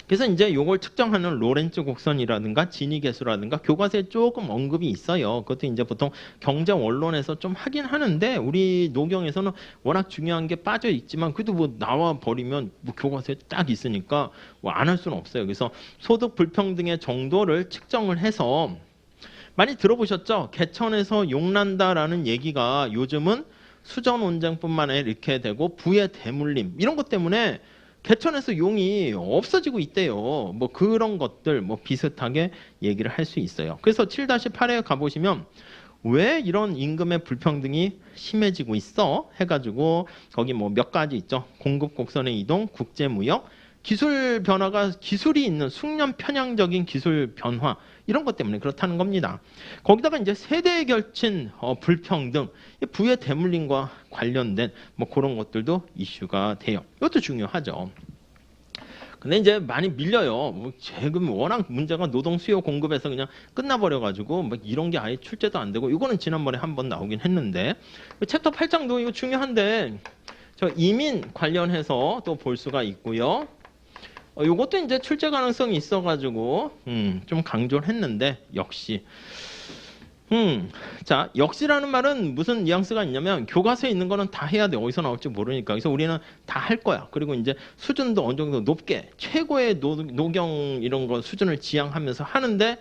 그래서 이제 요걸 측정하는 로렌츠 곡선이라든가 지니 계수라든가 교과서에 조금 언급이 있어요. 그것도 이제 보통 경제 원론에서 좀 하긴 하는데 우리 노경에서는 워낙 중요한 게 빠져 있지만 그래도 뭐 나와 버리면 뭐 교과서에 딱 있으니까 뭐 안 할 수는 없어요. 그래서 소득 불평등의 정도를 측정을 해서, 많이 들어보셨죠? 개천에서 용난다라는 얘기가 요즘은 수전 논쟁뿐만 아니라 이렇게 되고 부의 대물림 이런 것 때문에 개천에서 용이 없어지고 있대요. 뭐 그런 것들 뭐 비슷하게 얘기를 할 수 있어요. 그래서 7-8에 가보시면 왜 이런 임금의 불평등이 심해지고 있어 해가지고 거기 뭐 몇 가지 있죠. 공급 곡선의 이동, 국제무역, 기술 변화가, 기술이 있는 숙련 편향적인 기술 변화 이런 것 때문에 그렇다는 겁니다. 거기다가 이제 세대에 걸친 불평등, 부의 대물림과 관련된 뭐 그런 것들도 이슈가 돼요. 이것도 중요하죠. 근데 이제 많이 밀려요. 뭐 지금 워낙 문제가 노동 수요 공급에서 그냥 끝나버려가지고 막 이런 게 아예 출제도 안 되고, 이거는 지난번에 한번 나오긴 했는데, 챕터 8장도 이거 중요한데 저 이민 관련해서 또 볼 수가 있고요. 요것도 이제 출제 가능성이 있어가지고 좀 강조를 했는데 역시 자, 역시라는 말은 무슨 뉘앙스가 있냐면 교과서에 있는 거는 다 해야 돼. 어디서 나올지 모르니까. 그래서 우리는 다 할 거야. 그리고 이제 수준도 어느 정도 높게 최고의 노경 이런 거 수준을 지향하면서 하는데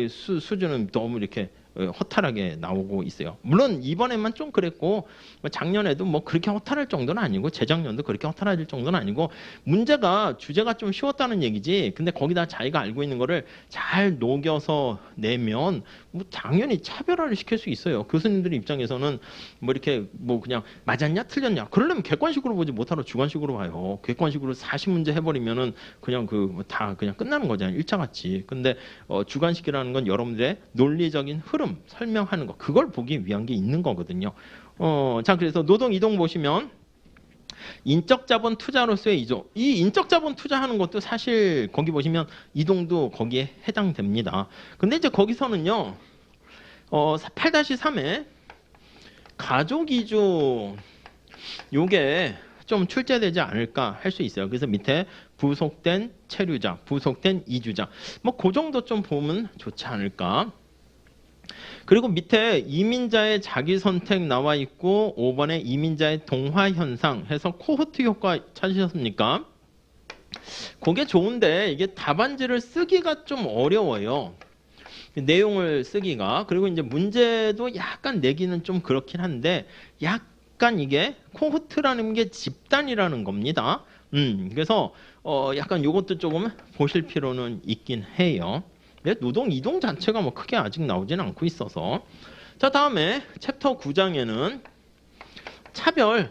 수준은 너무 이렇게 허탈하게 나오고 있어요. 물론 이번에만 좀 그랬고 작년에도 뭐 그렇게 허탈할 정도는 아니고 재작년도 그렇게 허탈할 정도는 아니고, 문제가 주제가 좀 쉬웠다는 얘기지. 근데 거기다 자기가 알고 있는 거를 잘 녹여서 내면 뭐 당연히 차별화를 시킬 수 있어요. 교수님들 입장에서는 뭐 이렇게 뭐 그냥 맞았냐 틀렸냐 그러려면 객관식으로 보지 못하러 주관식으로 봐요. 객관식으로 40문제 해버리면은 그냥 다 그냥 끝나는 거잖아요. 1차 같이. 근데 주관식이라는 건 여러분들의 논리적인 흐름 설명하는 거, 그걸 보기 위한 게 있는 거거든요. 자, 그래서 노동 이동 보시면 인적 자본 투자로서의 이동, 이 인적 자본 투자하는 것도 사실 거기 보시면 이동도 거기에 해당됩니다. 근데 이제 거기서는요 8-3에 가족 이주 요게 좀 출제되지 않을까 할 수 있어요. 그래서 밑에 부속된 체류자, 부속된 이주자 뭐 그 정도 좀 보면 좋지 않을까. 그리고 밑에 이민자의 자기 선택 나와 있고 5번에 이민자의 동화 현상 해서 코호트 효과 찾으셨습니까? 그게 좋은데 이게 답안지를 쓰기가 좀 어려워요. 내용을 쓰기가. 그리고 이제 문제도 약간 내기는 좀 그렇긴 한데 약간 이게 코호트라는 게 집단이라는 겁니다. 그래서 약간 요것도 조금 보실 필요는 있긴 해요. 노동 이동 자체가 뭐 크게 아직 나오진 않고 있어서. 자, 다음에 챕터 9장에는 차별.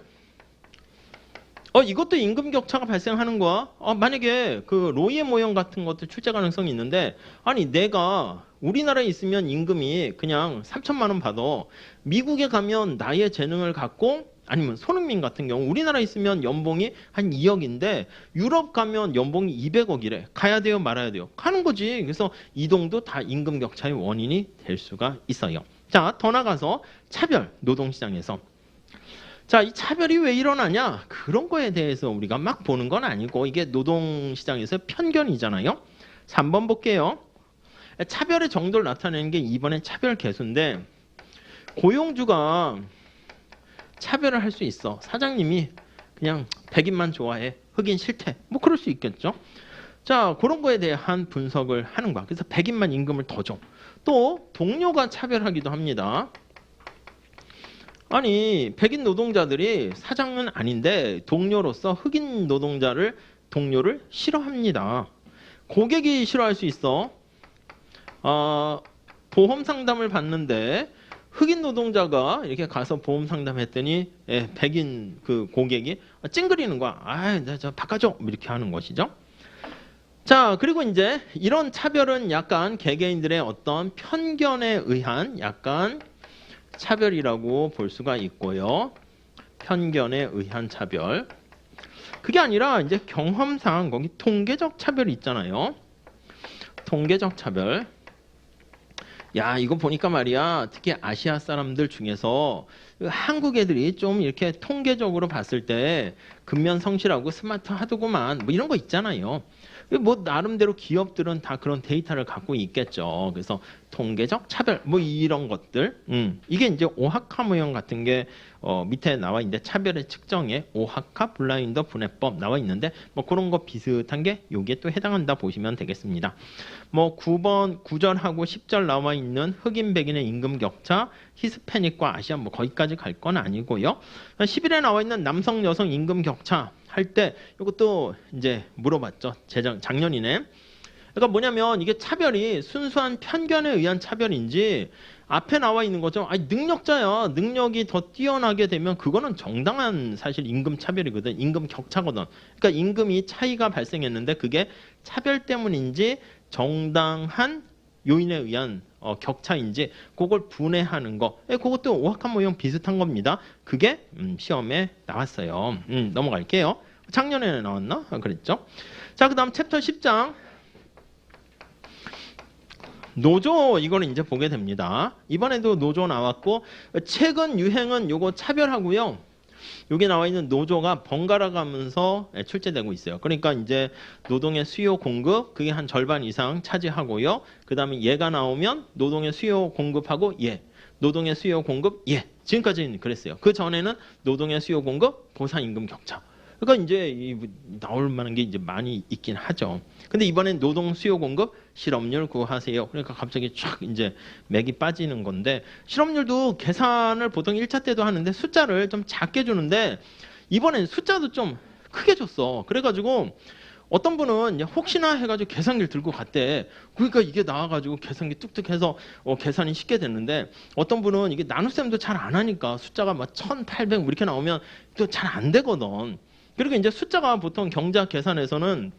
이것도 임금 격차가 발생하는 거야. 만약에 그 로이의 모형 같은 것도 출제 가능성이 있는데, 아니 내가 우리나라에 있으면 임금이 그냥 3천만 원 받아. 미국에 가면 나의 재능을 갖고, 아니면 손흥민 같은 경우 우리나라에 있으면 연봉이 한 2억인데 유럽 가면 연봉이 200억이래. 가야 돼요, 말아야 돼요? 가는 거지. 그래서 이동도 다 임금 격차의 원인이 될 수가 있어요. 자, 더 나가서 차별, 노동시장에서. 자, 이 차별이 왜 일어나냐? 그런 거에 대해서 우리가 막 보는 건 아니고 이게 노동시장에서 편견이잖아요. 3번 볼게요. 차별의 정도를 나타내는 게 2번의 차별 개수인데 고용주가 차별을 할 수 있어. 사장님이 그냥 백인만 좋아해. 흑인 싫대. 뭐 그럴 수 있겠죠. 자, 그런 거에 대한 분석을 하는 거야. 그래서 백인만 임금을 더 줘. 또 동료가 차별하기도 합니다. 아니 백인 노동자들이 사장은 아닌데 동료로서 흑인 동료를 싫어합니다. 고객이 싫어할 수 있어. 보험 상담을 받는데 흑인 노동자가 이렇게 가서 보험 상담했더니 백인 그 고객이 찡그리는 거야. 저 바꿔줘 이렇게 하는 것이죠. 자, 그리고 이제 이런 차별은 약간 개개인들의 어떤 편견에 의한 약간 차별이라고 볼 수가 있고요. 편견에 의한 차별. 그게 아니라 이제 경험상 거기 통계적 차별이 있잖아요. 통계적 차별. 야, 이거 보니까 말이야. 특히 아시아 사람들 중에서 한국 애들이 좀 이렇게 통계적으로 봤을 때 근면 성실하고 스마트하더구만 뭐 이런 거 있잖아요. 뭐 나름대로 기업들은 다 그런 데이터를 갖고 있겠죠. 그래서 통계적 차별 뭐 이런 것들. 이게 이제 오하카 모형 같은 게 밑에 나와 있는데 차별의 측정에 오하카 블라인더 분해법 나와 있는데 뭐 그런 거 비슷한 게 여기에 또 해당한다 보시면 되겠습니다. 뭐 9번 9절하고 10절 나와 있는 흑인 백인의 임금 격차, 히스패닉과 아시안 뭐 거기까지 갈 건 아니고요. 11에 나와 있는 남성 여성 임금 격차 할 때 이것도 이제 물어봤죠. 작년이네. 그러니까 뭐냐면 이게 차별이 순수한 편견에 의한 차별인지 앞에 나와 있는 거죠. 아니 능력자야. 능력이 더 뛰어나게 되면 그거는 정당한 사실 임금 차별이거든. 임금 격차거든. 그러니까 임금이 차이가 발생했는데 그게 차별 때문인지 정당한 요인에 의한 격차인지 그걸 분해하는 거. 그것도 오하카 모형 비슷한 겁니다. 그게 시험에 나왔어요. 넘어갈게요. 작년에 나왔나? 그랬죠. 자, 그 다음 챕터 10장. 노조 이거는 이제 보게 됩니다. 이번에도 노조 나왔고 최근 유행은 요거 차별하고요. 여기 나와 있는 노조가 번갈아 가면서 출제되고 있어요. 그러니까 이제 노동의 수요 공급 그게 한 절반 이상 차지하고요. 그다음에 얘가 나오면 노동의 수요 공급하고 노동의 수요 공급 지금까지는 그랬어요. 그 전에는 노동의 수요 공급 보상 임금 격차. 그러니까 이제 나올 만한 게 이제 많이 있긴 하죠. 근데 이번엔 노동 수요 공급 실업률 구하세요. 그러니까 갑자기 쫙 이제 맥이 빠지는 건데 실업률도 계산을 보통 1차 때도 하는데 숫자를 좀 작게 주는데 이번엔 숫자도 좀 크게 줬어. 그래가지고 어떤 분은 혹시나 해가지고 계산기를 들고 갔대. 그러니까 이게 나와가지고 계산기 뚝뚝 해서 계산이 쉽게 됐는데 어떤 분은 이게 나눗셈도 잘 안 하니까 숫자가 막 1800 이렇게 나오면 또 잘 안 되거든. 그리고 이제 숫자가 보통 경제학 계산에서는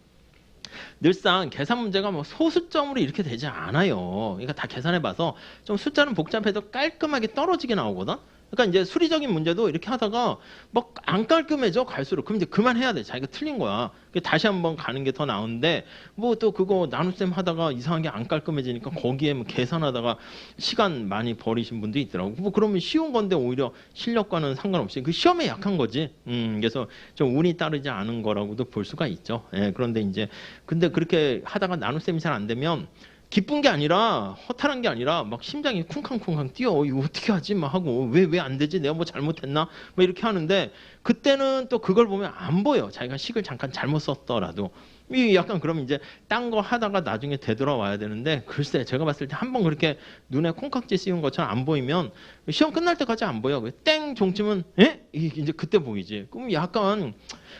늘상 계산 문제가 뭐 소수점으로 이렇게 되지 않아요. 그러니까 다 계산해봐서 좀 숫자는 복잡해도 깔끔하게 떨어지게 나오거든. 그러니까 이제 수리적인 문제도 이렇게 하다가 막 안 깔끔해져 갈수록 그럼 이제 그만해야 돼. 자기가 틀린 거야. 다시 한번 가는 게 더 나은데 뭐 또 그거 나눗셈 하다가 이상하게 안 깔끔해지니까 거기에 뭐 계산하다가 시간 많이 버리신 분도 있더라고. 뭐 그러면 쉬운 건데 오히려 실력과는 상관없이 그 시험에 약한 거지. 그래서 좀 운이 따르지 않은 거라고도 볼 수가 있죠. 그런데 이제 근데 그렇게 하다가 나눗셈이 잘 안 되면 기쁜 게 아니라 허탈한 게 아니라 막 심장이 쿵쾅쿵쾅 뛰어. 이거 어떻게 하지? 막 하고 왜 안 되지? 내가 뭐 잘못했나? 뭐 이렇게 하는데 그때는 또 그걸 보면 안 보여. 자기가 식을 잠깐 잘못 썼더라도. 이 약간 그럼 이제 딴 거 하다가 나중에 되돌아와야 되는데 글쎄 제가 봤을 때 한번 그렇게 눈에 콩깍지 씌운 것처럼 안 보이면 시험 끝날 때까지 안 보여. 땡 종치면 에? 이제 그때 보이지. 그럼 약간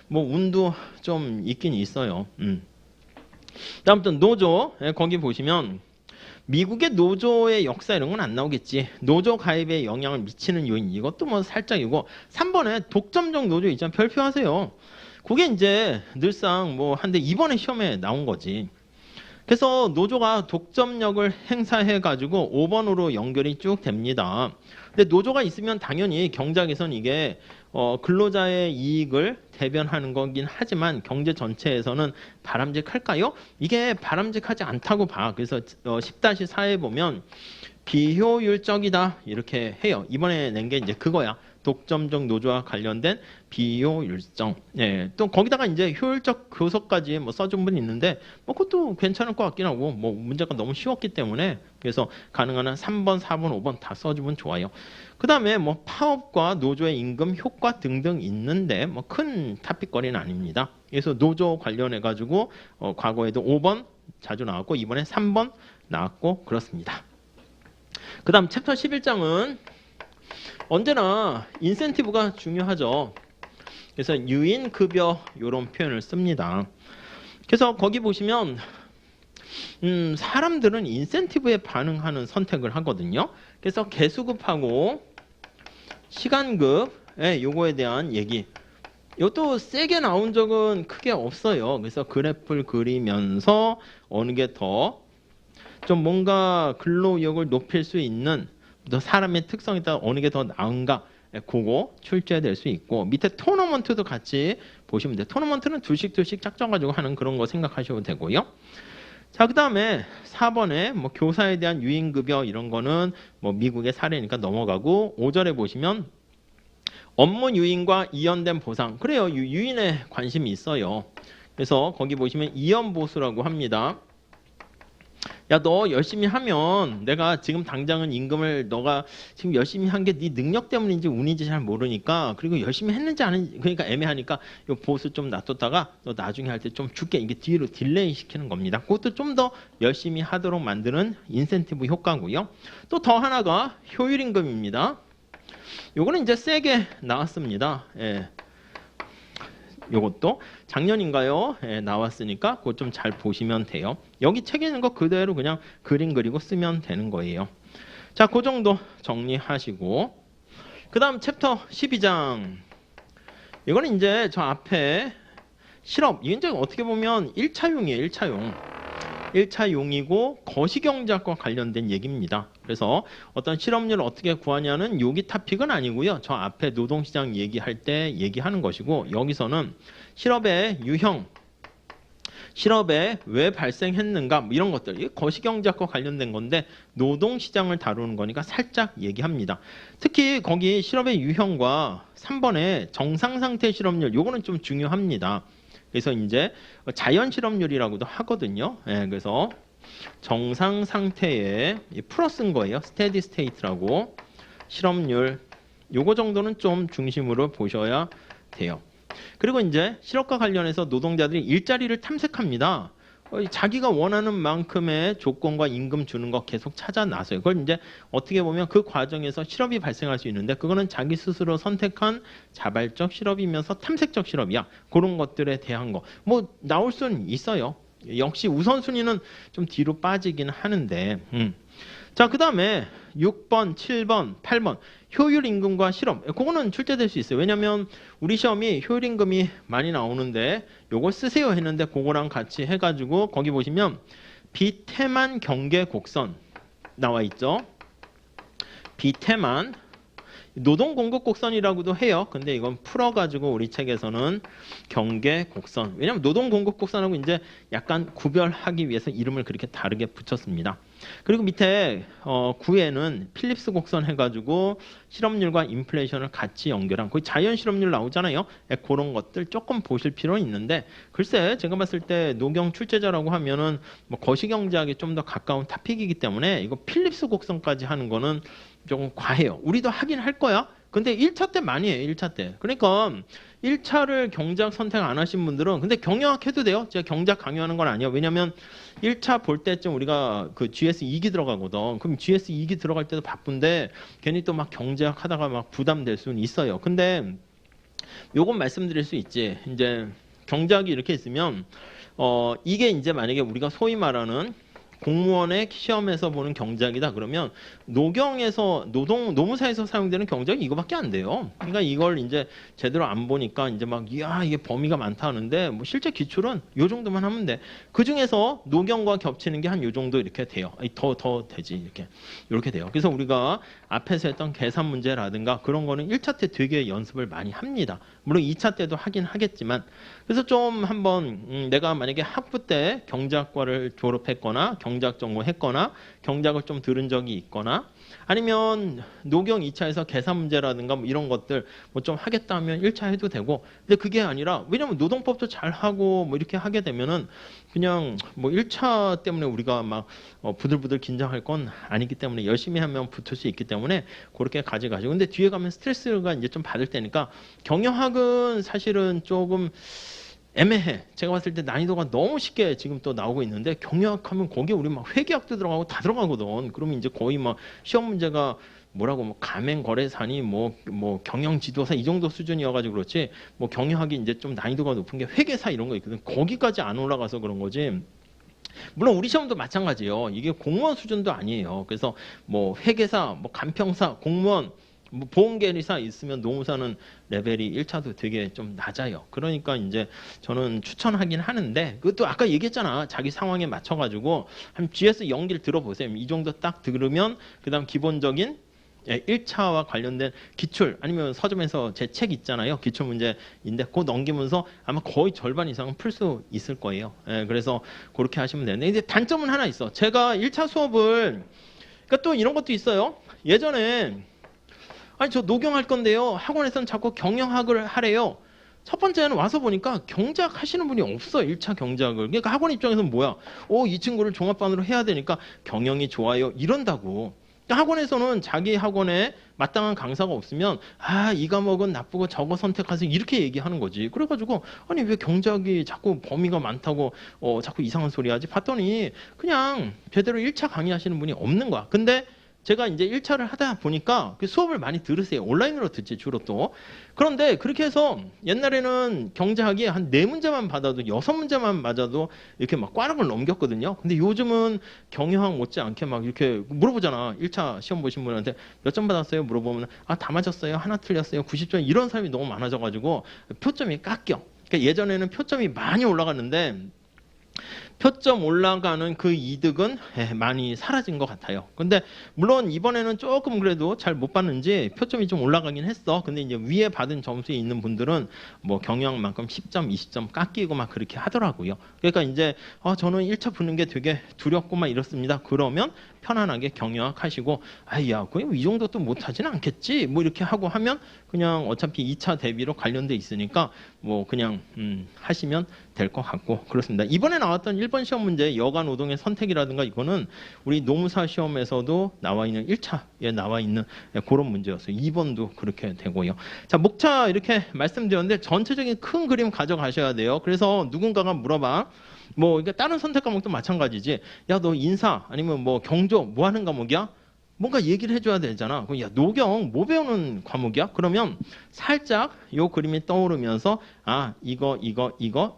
뭐 운도 좀 있긴 있어요. 아무튼 노조 거기 보시면 미국의 노조의 역사 이런 건 안 나오겠지. 노조 가입에 영향을 미치는 요인 이것도 뭐 살짝이고 3번에 독점적 노조 있잖아. 별표하세요. 그게 이제 늘상 뭐 한데 이번에 시험에 나온 거지. 그래서 노조가 독점력을 행사해 가지고 5번으로 연결이 쭉 됩니다. 근데 노조가 있으면 당연히 경작에선 이게 근로자의 이익을 대변하는 거긴 하지만 경제 전체에서는 바람직할까요? 이게 바람직하지 않다고 봐. 그래서 10-4에 보면 비효율적이다 이렇게 해요. 이번에 낸 게 이제 그거야. 독점적 노조와 관련된 비효율성. 예, 또 거기다가 이제 효율적 교섭까지 뭐 써준 분이 있는데 뭐 그것도 괜찮을 것 같긴 하고 뭐 문제가 너무 쉬웠기 때문에 그래서 가능한 한 3번, 4번, 5번 다 써주면 좋아요. 그 다음에 뭐 파업과 노조의 임금 효과 등등 있는데 뭐 큰 탑픽거리는 아닙니다. 그래서 노조 관련해 가지고 과거에도 5번 자주 나왔고 이번에 3번 나왔고 그렇습니다. 그 다음 챕터 11장은 언제나 인센티브가 중요하죠. 그래서 유인급여 이런 표현을 씁니다. 그래서 거기 보시면 사람들은 인센티브에 반응하는 선택을 하거든요. 그래서 개수급하고 시간급 요거에 대한 얘기. 이것도 세게 나온 적은 크게 없어요. 그래서 그래프를 그리면서 어느 게 더 좀 뭔가 근로의욕을 높일 수 있는 사람의 특성에 따라 어느 게 더 나은가 그거 출제될 수 있고 밑에 토너먼트도 같이 보시면 돼요. 토너먼트는 둘씩 짝져가지고 하는 그런 거 생각하셔도 되고요. 자, 그 다음에 4번에 뭐 교사에 대한 유인급여 이런 거는 뭐 미국의 사례니까 넘어가고 5절에 보시면 업무 유인과 이연된 보상. 그래요. 유인에 관심이 있어요. 그래서 거기 보시면 이연보수라고 합니다. 야, 너 열심히 하면 내가 지금 당장은 임금을 너가 지금 열심히 한 게 네 능력 때문인지 운인지 잘 모르니까 그리고 열심히 했는지 안 했는지 그러니까 애매하니까 요 보수 좀 놔뒀다가 너 나중에 할 때 좀 줄게. 이게 뒤로 딜레이 시키는 겁니다. 그것도 좀 더 열심히 하도록 만드는 인센티브 효과고요. 또 더 하나가 효율임금입니다. 요거는 이제 세게 나왔습니다. 예. 요것도 작년인가요? 예, 나왔으니까 그거 좀 잘 보시면 돼요. 여기 책에 있는 거 그대로 그냥 그림 그리고 쓰면 되는 거예요. 자, 그 정도 정리하시고 그 다음 챕터 12장 이거는 이제 저 앞에 실업 이제 어떻게 보면 1차용이에요. 1차용이고 거시경제학과 관련된 얘기입니다. 그래서 어떤 실업률을 어떻게 구하냐는 여기 타픽은 아니고요. 저 앞에 노동시장 얘기할 때 얘기하는 것이고 여기서는 실업의 유형, 실업에 왜 발생했는가 뭐 이런 것들 거시경제학과 관련된 건데 노동시장을 다루는 거니까 살짝 얘기합니다. 특히 거기 실업의 유형과 3번의 정상상태 실업률 요거는 좀 중요합니다. 그래서 이제 자연 실업률이라고도 하거든요. 예, 그래서 정상 상태에 플러스인 거예요. 스테디 스테이트라고 실업률 요거 정도는 좀 중심으로 보셔야 돼요. 그리고 이제 실업과 관련해서 노동자들이 일자리를 탐색합니다. 자기가 원하는 만큼의 조건과 임금 주는 거 계속 찾아 나서요. 그걸 이제 어떻게 보면 그 과정에서 실업이 발생할 수 있는데 그거는 자기 스스로 선택한 자발적 실업이면서 탐색적 실업이야. 그런 것들에 대한 거. 뭐 나올 수는 있어요. 역시 우선순위는 좀 뒤로 빠지긴 하는데. 자, 그 다음에 6번, 7번, 8번 효율임금과 실업 그거는 출제될 수 있어요. 왜냐하면 우리 시험이 효율임금이 많이 나오는데 요거 쓰세요 했는데 그거랑 같이 해가지고 거기 보시면 비태만 경계곡선 나와 있죠. 비태만 노동공급곡선이라고도 해요. 근데 이건 풀어가지고 우리 책에서는 경계곡선. 왜냐하면 노동공급곡선하고 이제 약간 구별하기 위해서 이름을 그렇게 다르게 붙였습니다. 그리고 밑에 9에는 필립스 곡선 해가지고 실업률과 인플레이션을 같이 연결한 거의 자연 실업률 나오잖아요. 그런 것들 조금 보실 필요는 있는데 글쎄 제가 봤을 때 노경 출제자라고 하면은 뭐 거시경제학에 좀 더 가까운 타픽이기 때문에 이거 필립스 곡선까지 하는 거는 조금 과해요. 우리도 하긴 할 거야. 근데 1차 때 많이 해요. 1차 때. 그러니까 1차를 경제학 선택 안 하신 분들은 근데 경영학 해도 돼요. 제가 경제학 강요하는 건 아니에요. 왜냐면 1차 볼 때쯤 우리가 그 GS 2기 들어가거든. 그럼 GS 2기 들어갈 때도 바쁜데 괜히 또 막 경제학 하다가 막 부담될 수는 있어요. 근데 요건 말씀드릴 수 있지. 이제 경제학이 이렇게 있으면 이게 이제 만약에 우리가 소위 말하는 공무원의 시험에서 보는 경제학이다 그러면 노경에서 노무사에서 사용되는 경제학이 이거밖에 안 돼요. 그러니까 이걸 이제 제대로 안 보니까 이제 막 이야 이게 범위가 많다 하는데 뭐 실제 기출은 요 정도만 하면 돼. 그 중에서 노경과 겹치는 게 한 요 정도 이렇게 돼요. 더 되지 이렇게 돼요. 그래서 우리가 앞에서 했던 계산 문제라든가 그런 거는 1차 때 되게 연습을 많이 합니다. 물론 2차 때도 하긴 하겠지만 그래서 좀 한번 내가 만약에 학부 때 경제학과를 졸업했거나 경제학 전공했거나 경제학을 좀 들은 적이 있거나 아니면 노경 2차에서 계산 문제라든가 뭐 이런 것들 뭐 좀 하겠다 하면 1차 해도 되고 근데 그게 아니라 왜냐면 노동법도 잘 하고 뭐 이렇게 하게 되면은 그냥 뭐 1차 때문에 우리가 막 부들부들 긴장할 건 아니기 때문에 열심히 하면 붙을 수 있기 때문에 그렇게 가져가지고 근데 뒤에 가면 스트레스가 이제 좀 받을 때니까 경영학은 사실은 조금 애매해. 제가 봤을 때 난이도가 너무 쉽게 지금 또 나오고 있는데 경영학하면 거기에 우리 막 회계학도 들어가고 다 들어가거든. 그러면 이제 거의 막 시험 문제가 뭐라고 뭐 가맹거래사니 뭐 경영지도사 이 정도 수준이어가지고 그렇지 뭐 경영학이 이제 좀 난이도가 높은 게 회계사 이런 거 있거든. 거기까지 안 올라가서 그런 거지. 물론 우리 시험도 마찬가지예요. 이게 공무원 수준도 아니에요. 그래서 뭐 회계사, 뭐 간평사, 공무원 뭐 보험계리사 있으면 노무사는 레벨이 1차도 되게 좀 낮아요. 그러니까 이제 저는 추천하긴 하는데 그것도 아까 얘기했잖아. 자기 상황에 맞춰가지고 한 GS 연기를 들어보세요. 이 정도 딱 들으면 그다음 기본적인 1차와 관련된 기출 아니면 서점에서 제 책 있잖아요. 기출 문제인데 그거 넘기면서 아마 거의 절반 이상은 풀 수 있을 거예요. 그래서 그렇게 하시면 되는데 이제 단점은 하나 있어. 제가 1차 수업을 그러니까 또 이런 것도 있어요. 예전에 아니 저 녹용할 건데요. 학원에서는 자꾸 경영학을 하래요. 첫 번째는 와서 보니까 경제학 하시는 분이 없어. 1차 경제학을. 그러니까 학원 입장에서는 뭐야? 이 친구를 종합반으로 해야 되니까 경영이 좋아요. 이런다고. 그러니까 학원에서는 자기 학원에 마땅한 강사가 없으면 이 과목은 나쁘고 저거 선택하세요. 이렇게 얘기하는 거지. 그래가지고 아니 왜 경제학이 자꾸 범위가 많다고 자꾸 이상한 소리 하지? 봤더니 그냥 제대로 1차 강의하시는 분이 없는 거야. 근데 제가 이제 1차를 하다 보니까 그 수업을 많이 들으세요. 온라인으로 듣지 주로 또. 그런데 그렇게 해서 옛날에는 경제학이 한 4문제만 받아도 6문제만 맞아도 이렇게 막 꽈락을 넘겼거든요. 근데 요즘은 경영학 못지않게 막 이렇게 물어보잖아. 1차 시험 보신 분한테 몇 점 받았어요? 물어보면 다 맞았어요. 하나 틀렸어요. 90점 이런 사람이 너무 많아져가지고 표점이 깎여. 그러니까 예전에는 표점이 많이 올라갔는데 표점 올라가는 그 이득은 많이 사라진 것 같아요. 근데 물론 이번에는 조금 그래도 잘 못 받는지 표점이 좀 올라가긴 했어. 근데 이제 위에 받은 점수에 있는 분들은 뭐 경영만큼 10점, 20점 깎이고 막 그렇게 하더라고요. 그러니까 이제 저는 1차 붙는 게 되게 두렵고 막 이렇습니다. 그러면 편안하게 경영학 하시고 야, 그냥 이 정도 또 못하지는 않겠지. 뭐 이렇게 하고 하면 그냥 어차피 2차 대비로 관련돼 있으니까 뭐 그냥 하시면 될 것 같고 그렇습니다. 이번에 나왔던 1번 시험 문제 여가 노동의 선택이라든가 이거는 우리 노무사 시험에서도 나와 있는 1차에 나와 있는 그런 문제였어요. 2번도 그렇게 되고요. 자, 목차 이렇게 말씀드렸는데 전체적인 큰 그림 가져가셔야 돼요. 그래서 누군가가 물어봐. 뭐 그러니까 다른 선택 과목도 마찬가지지. 야, 너 인사 아니면 뭐 경조 뭐 하는 과목이야? 뭔가 얘기를 해줘야 되잖아. 야, 노경 뭐 배우는 과목이야? 그러면 살짝 요 그림이 떠오르면서 이거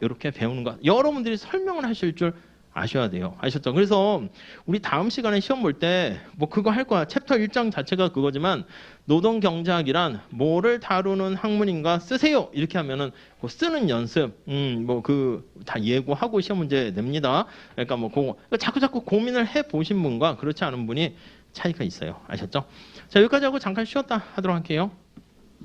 이렇게 배우는 거 여러분들이 설명을 하실 줄 아셔야 돼요. 아셨죠? 그래서 우리 다음 시간에 시험 볼 때 뭐 그거 할 거야. 챕터 1장 자체가 그거지만 노동경제학이란 뭐를 다루는 학문인가 쓰세요. 이렇게 하면은 그 쓰는 연습 뭐 그 다 예고하고 시험 문제 냅니다. 그러니까 뭐 그거 자꾸 고민을 해 보신 분과 그렇지 않은 분이 차이가 있어요. 아셨죠? 자, 여기까지 하고 잠깐 쉬었다 하도록 할게요.